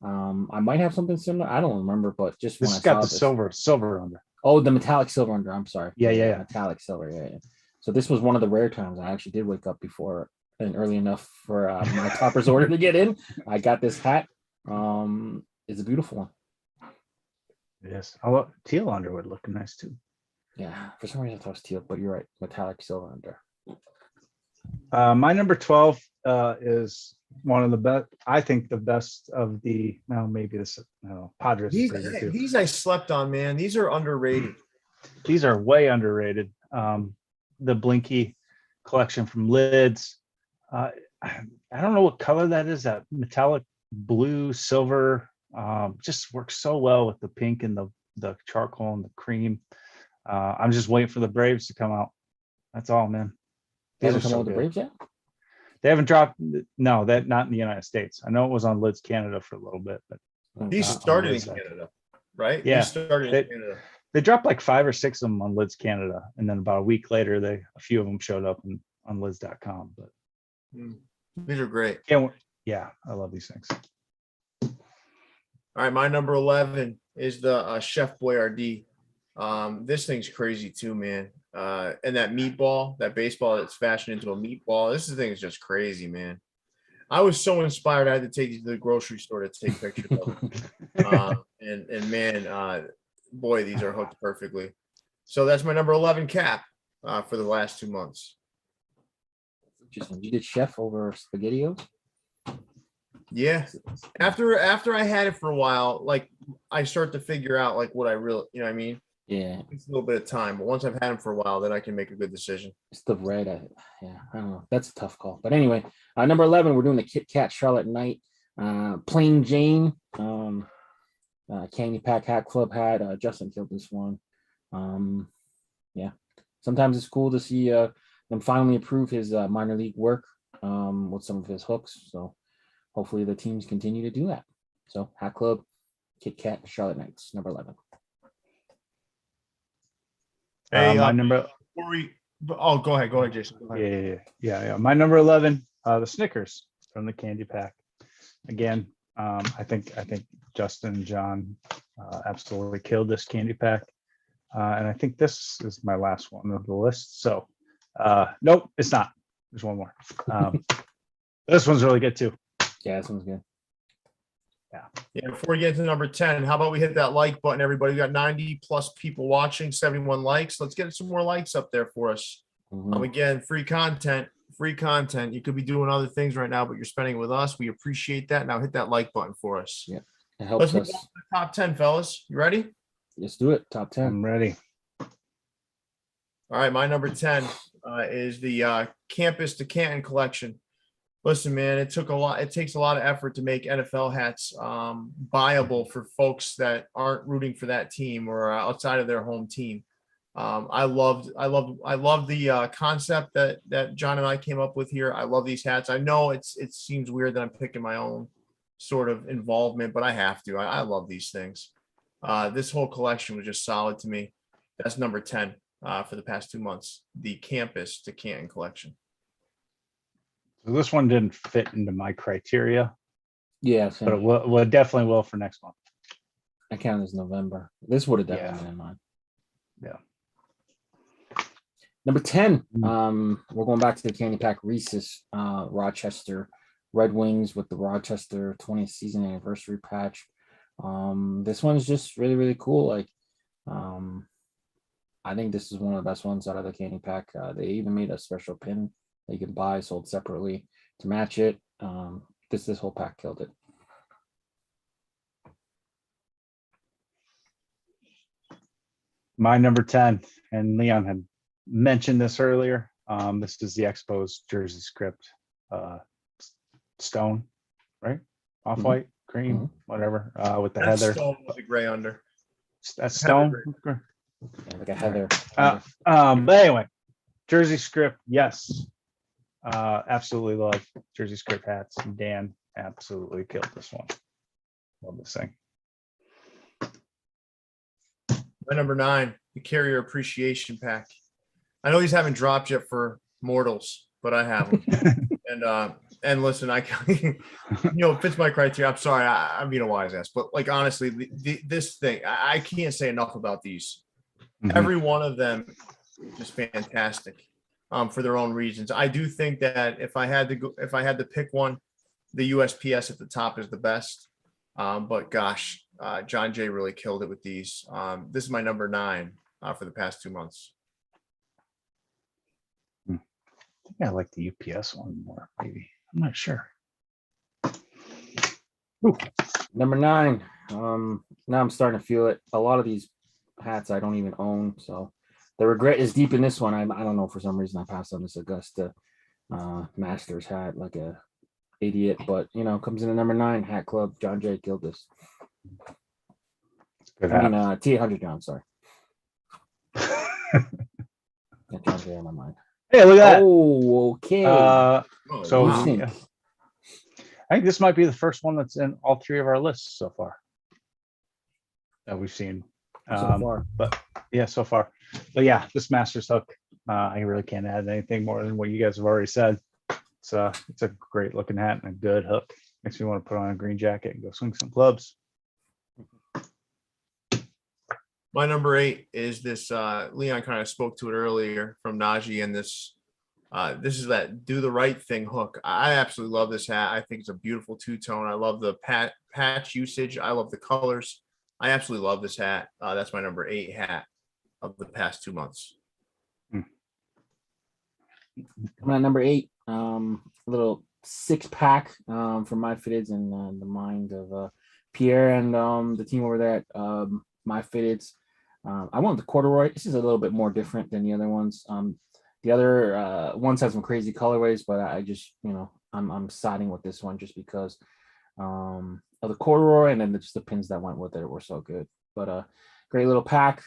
I might have something similar. I don't remember, but just when This I has got saw the this, silver under. oh, the metallic silver under. I'm sorry. Yeah. Metallic silver. Yeah. So this was one of the rare times I actually did wake up before and early enough for my toppers order to get in. I got this hat. It's a beautiful one. Yes, although teal under would look nice too. Yeah, for some reason I thought it was teal, but you're right. Metallic silver under. My number 12 is one of the best. I think the best of the. Now maybe this. No, Padres. is pretty good too. These I slept on, man. These are underrated. These are way underrated. The Blinky collection from Lids. I don't know what color that is. That metallic blue, silver. Just works so well with the pink and the charcoal and the cream. I'm just waiting for the Braves to come out. That's all, man. They These haven't are come out so with the good. Braves yet? They haven't dropped. No, that not in the United States. I know it was on Lids Canada for a little bit, but These Not on started in Lids, I think. Canada, right? Yeah. These started in Canada. they dropped like 5 or 6 of them on Lids Canada, and then about a week later, a few of them showed up on Lids.com. But These are great. yeah, I love these things. All right, my number 11 is the Chef Boyardee. This thing's crazy too, man. And that meatball, that baseball that's fashioned into a meatball. This thing is just crazy, man. I was so inspired. I had to take these to the grocery store to take pictures of them. And man, boy, these are hooked perfectly. So that's my number 11 cap for the last 2 months. Interesting. You did chef over SpaghettiOs? Yeah. After I had it for a while, like I start to figure out like what I really, you know what I mean? Yeah, It's a little bit of time, but once I've had them for a while, then I can make a good decision. it's the red. Yeah, I don't know. That's a tough call. But anyway, number 11, we're doing the Kit Kat Charlotte Knight. Plain Jane. Candy Pack Hat Club hat. Justin killed this one. Yeah. Sometimes it's cool to see them finally approve his minor league work with some of his hooks. So hopefully the teams continue to do that. So Hat Club, Kit Kat, Charlotte Knights, number 11. Hey, My number. go ahead, Jason. Go ahead. Yeah. My number 11, the Snickers from the candy pack. Again, I think Justin and John absolutely killed this candy pack. And I think this is my last one of the list. So nope, it's not. There's one more. This one's really good too. Yeah, this one's good. Yeah, before we get to number 10, how about we hit that like button, everybody? We got 90 plus people watching, 71 likes. Let's get some more likes up there for us. Mhm. Again, free content. You could be doing other things right now, but you're spending it with us. We appreciate that. Now hit that like button for us. Yeah. It helps Let's move us. on to the top 10, fellas. You ready? Let's do it. Top 10. I'm ready. All right, my number 10 is the Campus to Canton collection. Listen, man, it takes a lot of effort to make NFL hats buyable for folks that aren't rooting for that team or outside of their home team. I love the concept that John and I came up with here. I love these hats. I know it seems weird that I'm picking my own sort of involvement, but I have to. I love these things. This whole collection was just solid to me. That's number 10 for the past 2 months. The Campus to Canton collection. So this one didn't fit into my criteria, Yeah, but same. it will definitely will for next month. I count as November. This would have Yeah. definitely been in mine. Yeah. Number 10. Mm. We're going back to the candy pack Reese's Rochester Red Wings with the Rochester 20th season anniversary patch. This one's just really, really cool. Like, I think this is one of the best ones out of the candy pack. They even made a special pin that you can buy sold separately to match it. This whole pack killed it. My number 10, and Leon had mentioned this earlier. This is the Expos jersey script, stone, right? Off-white, cream, whatever, with the That heather. stone was a gray under. That's stone. Yeah, like a heather. But anyway, jersey script, yes. Absolutely love jersey script hats. Dan absolutely killed this one. Love this thing. My number 9, the Carrier Appreciation Pack. I know these haven't dropped yet for mortals, but I have them. And listen, it fits my criteria. I'm sorry, I'm being a wise ass, but like honestly, this thing, I can't say enough about these. Mhm. Every one of them is just fantastic, for their own reasons. I do think that if I had to pick one, the USPS at the top is the best. But gosh, John Jay really killed it with these. This is my number 9 for the past 2 months. I think I like the UPS one more, maybe. I'm not sure. Number 9. Now I'm starting to feel it. A lot of these hats I don't even own, so the regret is deep in this one. I don't know, for some reason I passed on this Augusta Masters hat like a idiot, but comes in at number 9, Hat Club. John Jay killed this. Good I hat. mean T800 John, sorry. Got John Jay on my mind. Hey, look at that. Oh, okay. So What do you think? I think this might be the first one that's in all 3 of our lists so far that we've seen. So far. But yeah, so far. But yeah, this Masters hook, I really can't add anything more than what you guys have already said. It's a great looking hat and a good hook. Makes me want to put on a green jacket and go swing some clubs. My number 8 is this. Leon kind of spoke to it earlier from Najee, and this is that Do the Right Thing hook. I absolutely love this hat. I think it's a beautiful two-tone. I love the patch usage. I love the colors. I absolutely love this hat. That's my number 8 hat of the past 2 months. Coming at number 8, a little 6-pack from My Fitteds and the mind of Pierre and the team over there at My Fitteds. I want the corduroy. This is a little bit more different than the other ones. The other ones have some crazy colorways, but I just, I'm siding with this one just because of the corduroy, and then just the pins that went with it were so good. But great little pack.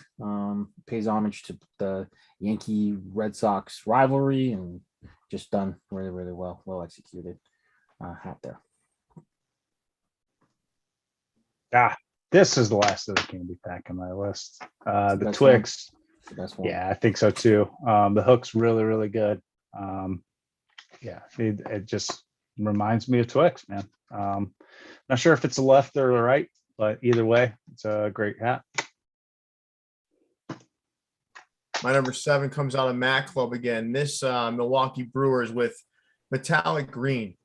Pays homage to the Yankee Red Sox rivalry, and just done really, really well executed hat there. This is the last of the candy pack on my list. The best Twix. The best one. Yeah, I think so too. The hook's really, really good. Yeah, it just reminds me of Twix, man. Not sure if it's the left or the right, but either way, it's a great hat. My number 7 comes out of Mac Club again. This Milwaukee Brewers with metallic green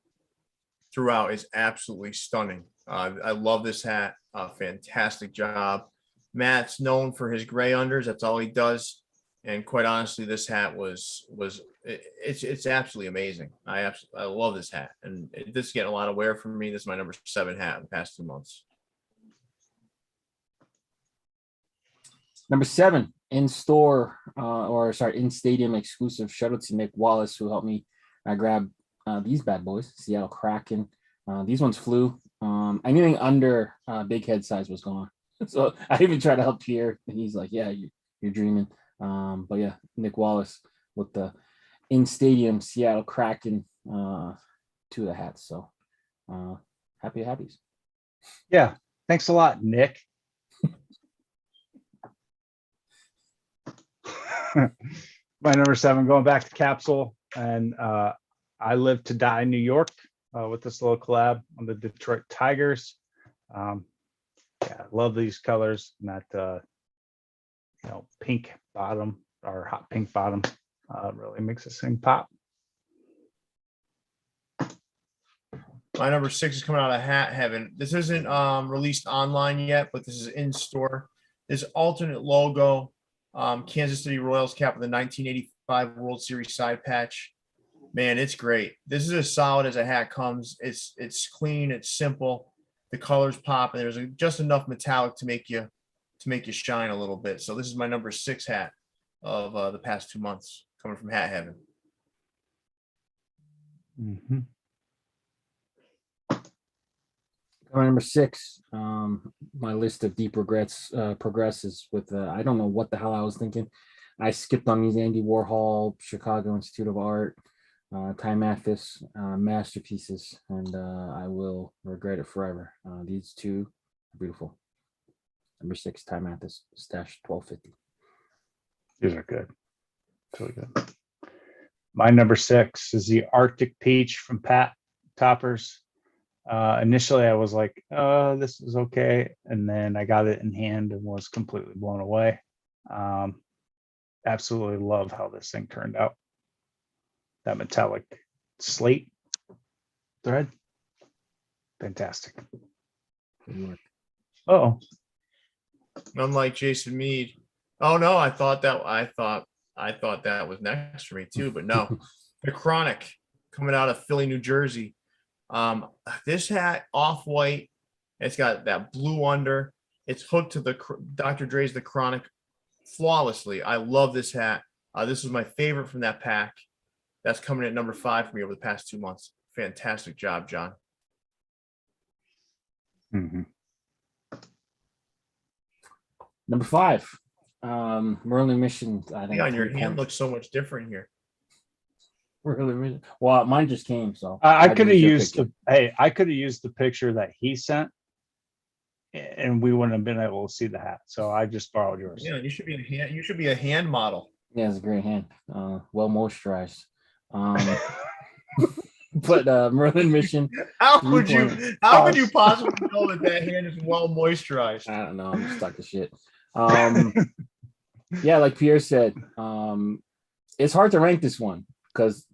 throughout is absolutely stunning. I love this hat. Fantastic job. Matt's known for his gray unders. That's all he does. And quite honestly, this hat it's absolutely amazing. I love this hat, and this is getting a lot of wear from me. This is my number 7 hat in the past 2 months. Number 7, in stadium exclusive. Shout out to Nick Wallace, who helped me grab these bad boys, Seattle Kraken. These ones flew. Anything under big head size was gone. So I even tried to help Pierre, and he's like, "Yeah, you're dreaming." But yeah, Nick Wallace with the in stadium Seattle Kraken 2 of the hats. So happy happies. Yeah. Thanks a lot, Nick. My number 7, going back to Capsule, and I Live to Die in New York with this little collab on the Detroit Tigers. Yeah, love these colors and that pink bottom or hot pink bottom really makes this thing pop. My number 6 is coming out of hat heaven. This isn't released online yet, but this is in store. This alternate logo, Kansas City Royals cap with the 1985 World Series side patch. Man, it's great. This is as solid as a hat comes. It's clean, it's simple. The colors pop, and there's just enough metallic to make you shine a little bit. So this is my number 6 hat of the past 2 months, coming from Hat Heaven. Mm-hmm. My number 6, my list of deep regrets progresses with I don't know what the hell I was thinking. I skipped on these Andy Warhol, Chicago Institute of Art, Time Mathis masterpieces, and I will regret it forever. These two are beautiful. Number 6, Time Mathis, stash 1250. These are good. It's really good. My number 6 is the Arctic Peach from Pat Toppers. Initially, I was like, this is okay. And then I got it in hand and was completely blown away. Absolutely love how this thing turned out. That metallic slate thread. Fantastic. Oh, Unlike Jason Mead. Oh no, I thought that was next for me too, but no. The Chronic coming out of Philly, New Jersey. This hat, off-white, it's got that blue under. It's hooked to the Dr. Dre's The Chronic flawlessly. I love this hat. This was my favorite from that pack. That's coming at number 5 for me over the past 2 months. Fantastic job, John. mm-hmm. Number 5, Merlin Mission. I think On your hand looks so much different here. Well, mine just came, so I could have used I could have used the picture that he sent, and we wouldn't have been able to see the hat. So I just borrowed yours. Yeah, you should be a hand model. Yeah, it's a great hand. Well moisturized. But Merlin Mission. How could you possibly know that hand is well moisturized? I don't know. I'm just talking shit. Yeah, like Pierre said, it's hard to rank this one because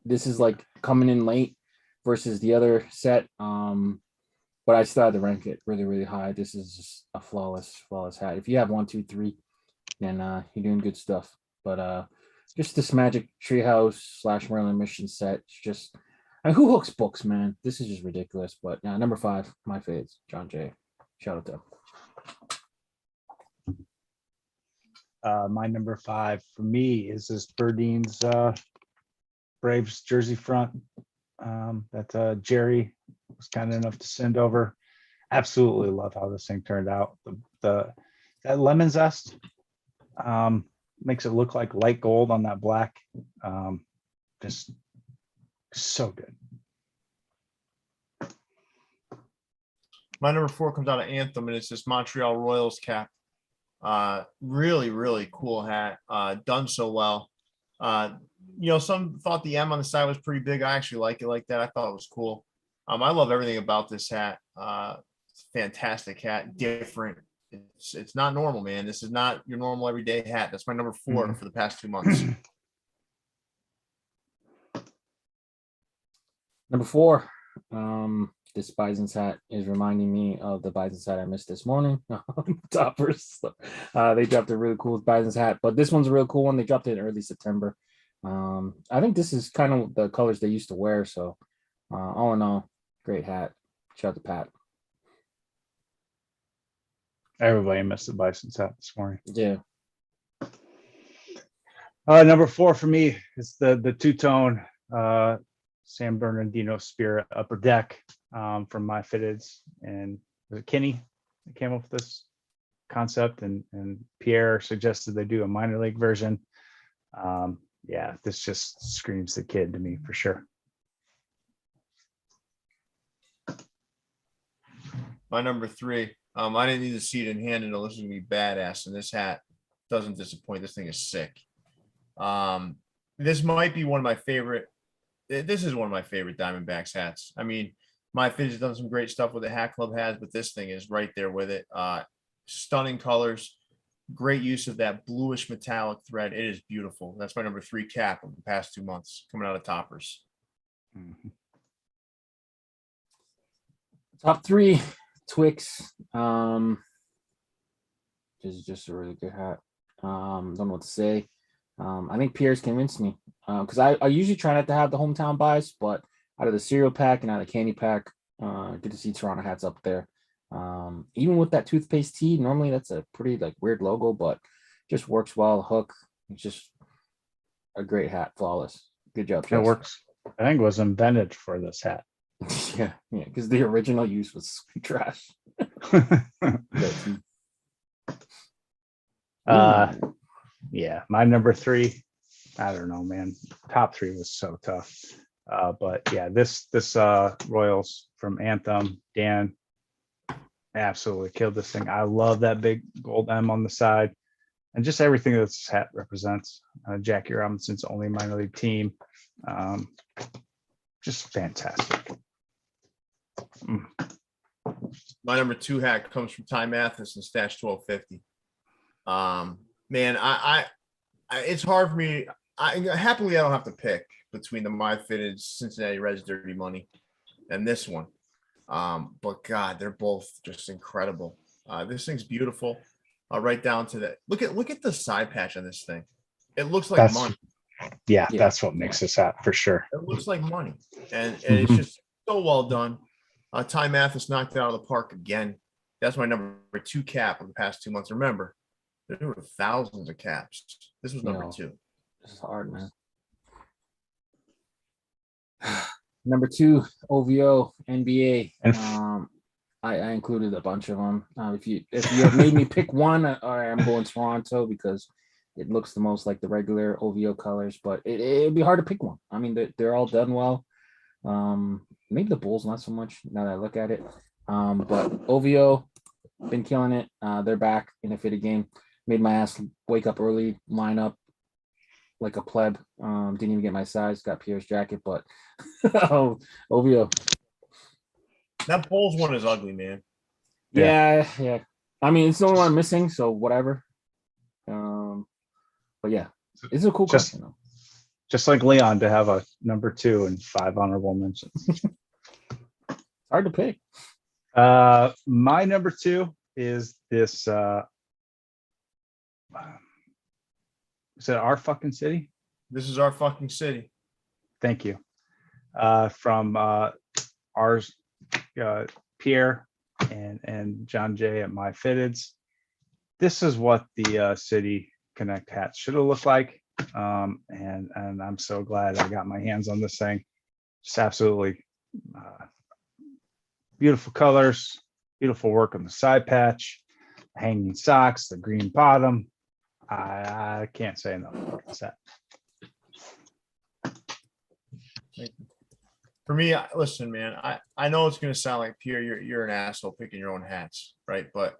this is like coming in late versus the other set. But I still had to rank it really, really high. This is just a flawless hat. If you have 1, 2, 3, then you're doing good stuff. But just this Magic Treehouse / Merlin Mission set. It's just, who hooks books, man? This is just ridiculous. But yeah, number 5, my faves, John Jay. Shout out to him. My number 5 for me is this Berdeen's Braves jersey front that Jerry was kind enough to send over. Absolutely love how this thing turned out. That lemon zest makes it look like light gold on that black. Just so good. My number 4 comes out of Anthem, and it's this Montreal Royals cap. Really, really cool hat. Done so well. Some thought the M on the side was pretty big. I actually like it like that. I thought it was cool. I love everything about this hat. Fantastic hat, different. It's not normal, man. This is not your normal everyday hat. That's my number 4 for the past 2 months. Number 4, this Bison's hat is reminding me of the Bison's hat I missed this morning. Toppers. They dropped a really cool Bison's hat, but this one's a real cool one. They dropped it in early September. I think this is kind of the colors they used to wear. So all in all, great hat. Shout out to Pat. Everybody missed the Bison's hat this morning. Yeah. Number 4 for me is the two-tone San Bernardino Spirit upper deck from My Fitteds, and was it Kenny that came up with this concept, and Pierre suggested they do a minor league version. Yeah, this just screams the kid to me for sure. My number 3. I didn't need to see it in hand to know this is gonna be badass, and this hat doesn't disappoint. This thing is sick. This might be one of my favorite. This is one of my favorite Diamondbacks hats. I mean, my Fitz has done some great stuff with the Hat Club has, but this thing is right there with it. Stunning colors, great use of that bluish metallic thread. It is beautiful. That's my number 3 cap of the past 2 months coming out of Toppers. Mhm. Top 3 Twix. This is just a really good hat. Don't know what to say. I think Pierre's convinced me because I usually try not to have the hometown bias, but out of the cereal pack and out of the candy pack, good to see Toronto hats up there. Even with that toothpaste tea, normally that's a pretty like weird logo, but just works well. Hook, it's just a great hat, flawless. Good job. It Jess. works. I think it was invented for this hat. yeah, because the original use was trash. Yeah, my number 3. I don't know, man. Top 3 was so tough. But yeah, this Royals from Anthem, Dan absolutely killed this thing. I love that big gold M on the side and just everything that this hat represents. Jackie Robinson's only minor league team. Just fantastic. My number 2 hat comes from Ty Mathis and Stash 1250. Man, I it's hard for me. I happily I don't have to pick between the My Fitted Cincinnati Reds Dirty Money and this one. But God, they're both just incredible. This thing's beautiful. Right down to that. Look at the side patch on this thing. It looks like money. Yeah, that's what makes this hat for sure. It looks like money, and it's just so well done. Ty Mathis knocked it out of the park again. That's my number 2 cap of the past 2 months. Remember, there were thousands of caps. This was number 2. This is hard, man. Number 2, OVO NBA. I included a bunch of them. If you had made me pick one, I'm going Toronto because it looks the most like the regular OVO colors. But it'd be hard to pick one. I mean, they're all done well. Maybe the Bulls not so much now that I look at it. But OVO been killing it. They're back in a fitted game. Made my ass wake up early, line up like a pleb. Didn't even get my size. Got Pierre's jacket, but OVO. That Bulls one is ugly, man. Yeah. I mean, it's the only one I'm missing, so whatever. But yeah, it's a cool question though. Just like Leon to have a number 2 and 5 honorable mentions. Hard to pick. My number 2 is this. Is it Our Fucking City? This is Our Fucking City. Thank you. From ours, Pierre and John Jay at My Fitteds. This is what the City Connect hats should have looked like. And I'm so glad I got my hands on this thing. Just absolutely beautiful colors, beautiful work on the side patch, hanging socks, the green bottom. I can't say enough about this hat. For me, listen, man, I know it's going to sound like Pierre, you're an asshole picking your own hats, right? But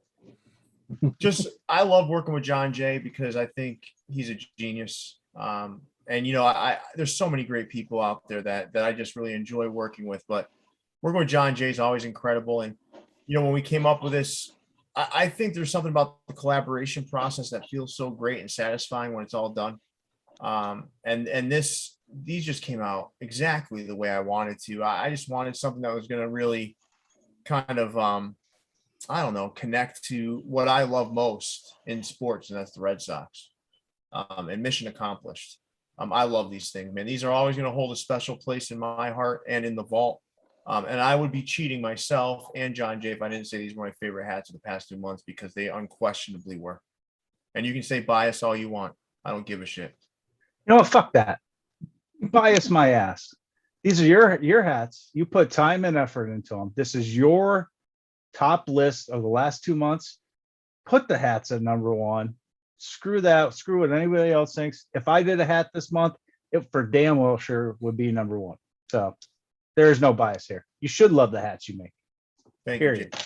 just I love working with John Jay because I think he's a genius. And you know, there's so many great people out there that I just really enjoy working with. But working with John Jay is always incredible. And you know, when we came up with this, I think there's something about the collaboration process that feels so great and satisfying when it's all done. And these just came out exactly the way I wanted to. I just wanted something that was going to really kind of, I don't know, connect to what I love most in sports, and that's the Red Sox. And mission accomplished. I love these things, man. These are always going to hold a special place in my heart and in the vault. And I would be cheating myself and John Jay if I didn't say these were my favorite hats of the past 2 months, because they unquestionably were. And you can say bias all you want. I don't give a shit. You know what? Fuck that. Bias my ass. These are your hats. You put time and effort into them. This is your top list of the last 2 months. Put the hats at number 1. Screw that. Screw what anybody else thinks. If I did a hat this month, it for damn well sure would be number 1. So there is no bias here. You should love the hats you make. Thank Period. you.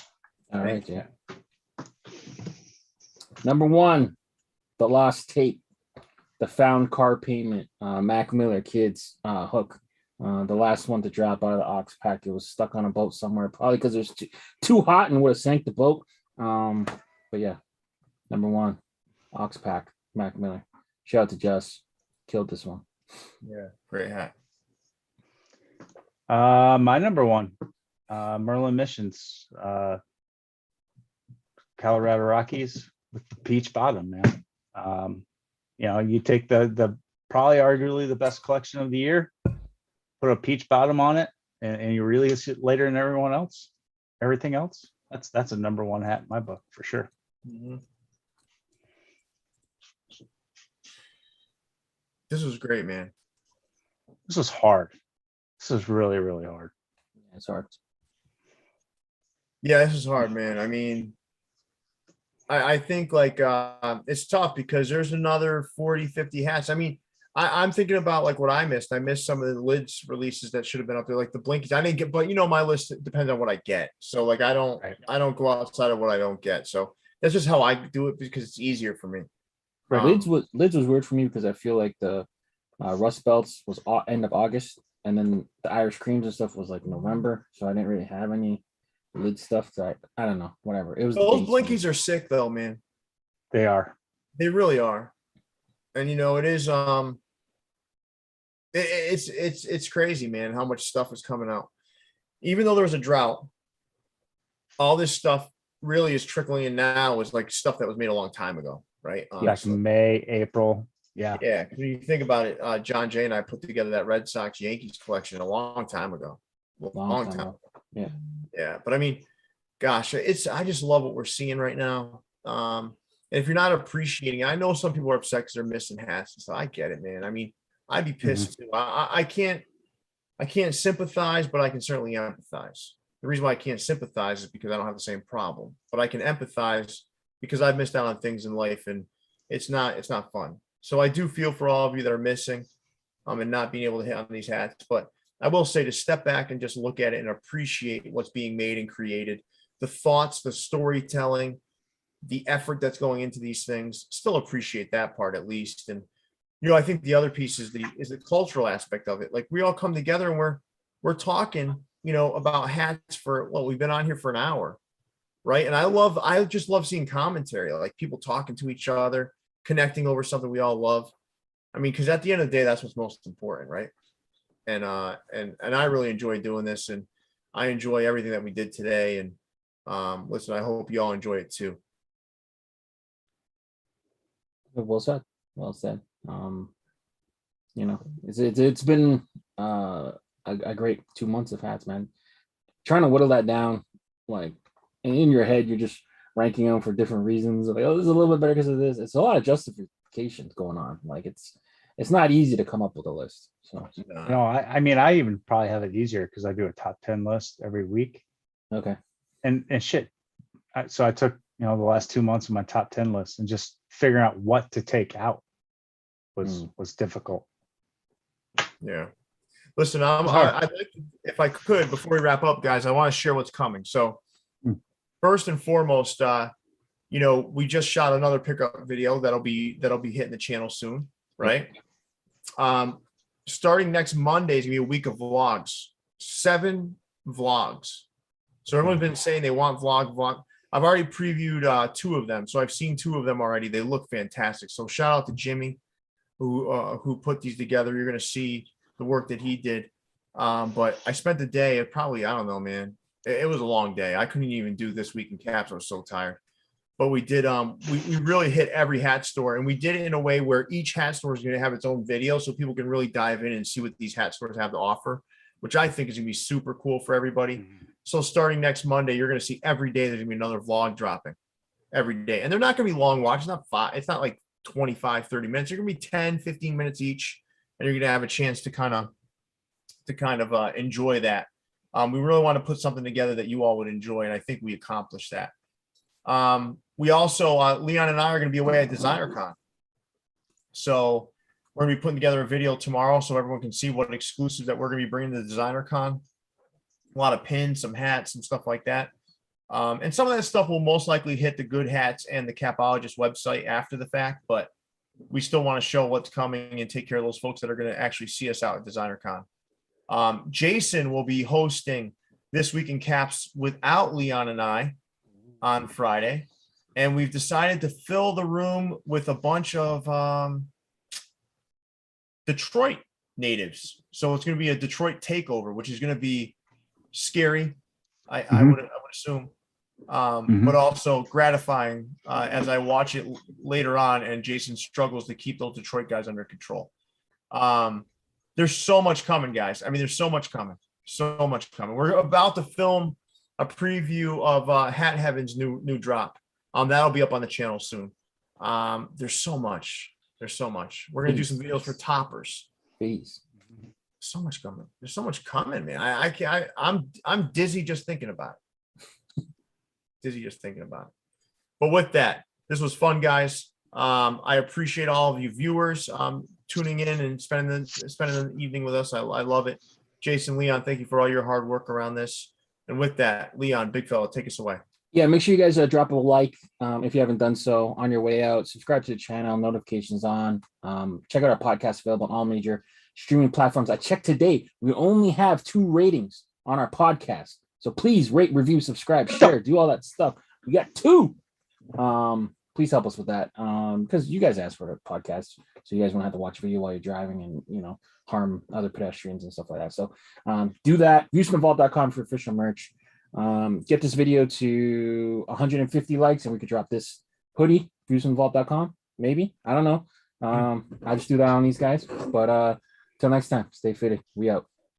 All right, yeah. Number one, the lost tape, the found car payment, Mac Miller kids hook. The last one to drop out of the Ox pack. It was stuck on a boat somewhere, probably because it was too hot and would have sank the boat. But yeah, number one, Ox pack, Mac Miller. Shout out to Jess. Killed this one. Yeah, great hat. My number one, Merlin Missions, Colorado Rockies with the peach bottom, man. You know, you take the probably arguably the best collection of the year, put a peach bottom on it, and you release it later than everything else. That's a number one hat in my book for sure. Mhm. This was great, man. This was hard. This is really, really hard. It's hard. Yeah, this is hard, man. I mean, I think like it's tough because there's another 40, 50 hats. I mean, I'm thinking about like what I missed. I missed some of the lids releases that should have been up there, like the blinkies. I didn't get, but you know, my list depends on what I get. So like I don't go outside of what I don't get. So that's just how I do it because it's easier for me. Right, lids was weird for me because I feel like the Rust Belts was end of August, and then the Irish creams and stuff was like November, so I didn't really have any lid stuff. So I don't know, whatever. It was Those blinkies are sick though, man. They are. They really are. And you know, it is it's crazy, man, how much stuff is coming out. Even though there was a drought, all this stuff really is trickling in now is like stuff that was made a long time ago, right? Like May, April. Yeah. Yeah. When you think about it, John Jay and I put together that Red Sox Yankees collection a long time ago. Long time ago. Yeah. Yeah. But I mean, gosh, I just love what we're seeing right now. And if you're not appreciating, I know some people are upset because they're missing hats and stuff. I get it, man. I mean, I'd be pissed too. I can't sympathize, but I can certainly empathize. The reason why I can't sympathize is because I don't have the same problem, but I can empathize because I've missed out on things in life and it's not fun. So I do feel for all of you that are missing and not being able to hit on these hats. But I will say to step back and just look at it and appreciate what's being made and created, the thoughts, the storytelling, the effort that's going into these things. Still appreciate that part at least. And you know, I think the other piece is the cultural aspect of it. Like we all come together and we're talking, you know, about hats for we've been on here for an hour, right? And I just love seeing commentary, like people talking to each other, connecting over something we all love. I mean, because at the end of the day, that's what's most important, right? And I really enjoy doing this, and I enjoy everything that we did today. And listen, I hope you all enjoy it too. Well said. Well said. You know, it's been a great 2 months of hats, man. Trying to whittle that down, like, and in your head, you're just ranking them for different reasons. Like, oh, this is a little bit better because of this. It's a lot of justifications going on. Like, it's not easy to come up with a list. So, No, I mean, I even probably have it easier because I do a top 10 list every week. okay. And shit. So I took, you know, the last 2 months of my top 10 list and just figuring out what to take out was difficult. Yeah. Listen, I'd like to, if I could, before we wrap up, guys, I want to share what's coming. So first and foremost, you know, we just shot another pickup video that'll be hitting the channel soon, right? Starting next Monday is gonna be a week of vlogs, 7 vlogs. So everyone's been saying they want vlog. I've already previewed 2 of them, so I've seen 2 of them already. They look fantastic. So shout out to Jimmy, who put these together. You're gonna see the work that he did. But I spent the day, probably, I don't know, man. It was a long day. I couldn't even do this week in caps. I was so tired. But we did, we really hit every hat store, and we did it in a way where each hat store is going to have its own video so people can really dive in and see what these hat stores have to offer, which I think is going to be super cool for everybody. So starting next Monday, you're going to see every day there's going to be another vlog dropping every day. And they're not going to be long watch. It's not like 25, 30 minutes. They're going to be 10, 15 minutes each. And you're going to have a chance to kind of enjoy that. We really want to put something together that you all would enjoy, and I think we accomplished that. We also, Leon and I are going to be away at DesignerCon. So we're going to be putting together a video tomorrow so everyone can see what exclusives that we're going to be bringing to DesignerCon. A lot of pins, some hats, and stuff like that. And some of that stuff will most likely hit the Good Hats and the Capologist website after the fact, but we still want to show what's coming and take care of those folks that are going to actually see us out at DesignerCon. Jason will be hosting This Week in Caps without Leon and I on Friday. And we've decided to fill the room with a bunch of Detroit natives. So it's going to be a Detroit takeover, which is going to be scary. I would assume, but also gratifying as I watch it later on and Jason struggles to keep those Detroit guys under control. There's so much coming, guys. I mean, there's so much coming. We're about to film a preview of Hat Heaven's new drop. That'll be up on the channel soon. There's so much. We're gonna do some videos for toppers. Please. So much coming. There's so much coming, man. I'm dizzy just thinking about it. But with that, this was fun, guys. I appreciate all of you viewers tuning in and spending the evening with us. I love it. Jason, Leon, thank you for all your hard work around this. And with that, Leon, big fella, take us away. Yeah, make sure you guys drop a like if you haven't done so on your way out. Subscribe to the channel, notifications on. Check out our podcast available on all major streaming platforms. I checked today. We only have 2 ratings on our podcast. So please rate, review, subscribe, share, do all that stuff. We got 2. Please help us with that. Because you guys asked for a podcast. So you guys won't have to watch a video while you're driving and, harm other pedestrians and stuff like that. So do that. ViewsFromTheVault.com for official merch. Get this video to 150 likes and we could drop this hoodie, ViewsFromTheVault.com. Maybe. I don't know. I just do that on these guys. But till next time, stay fitted. We out.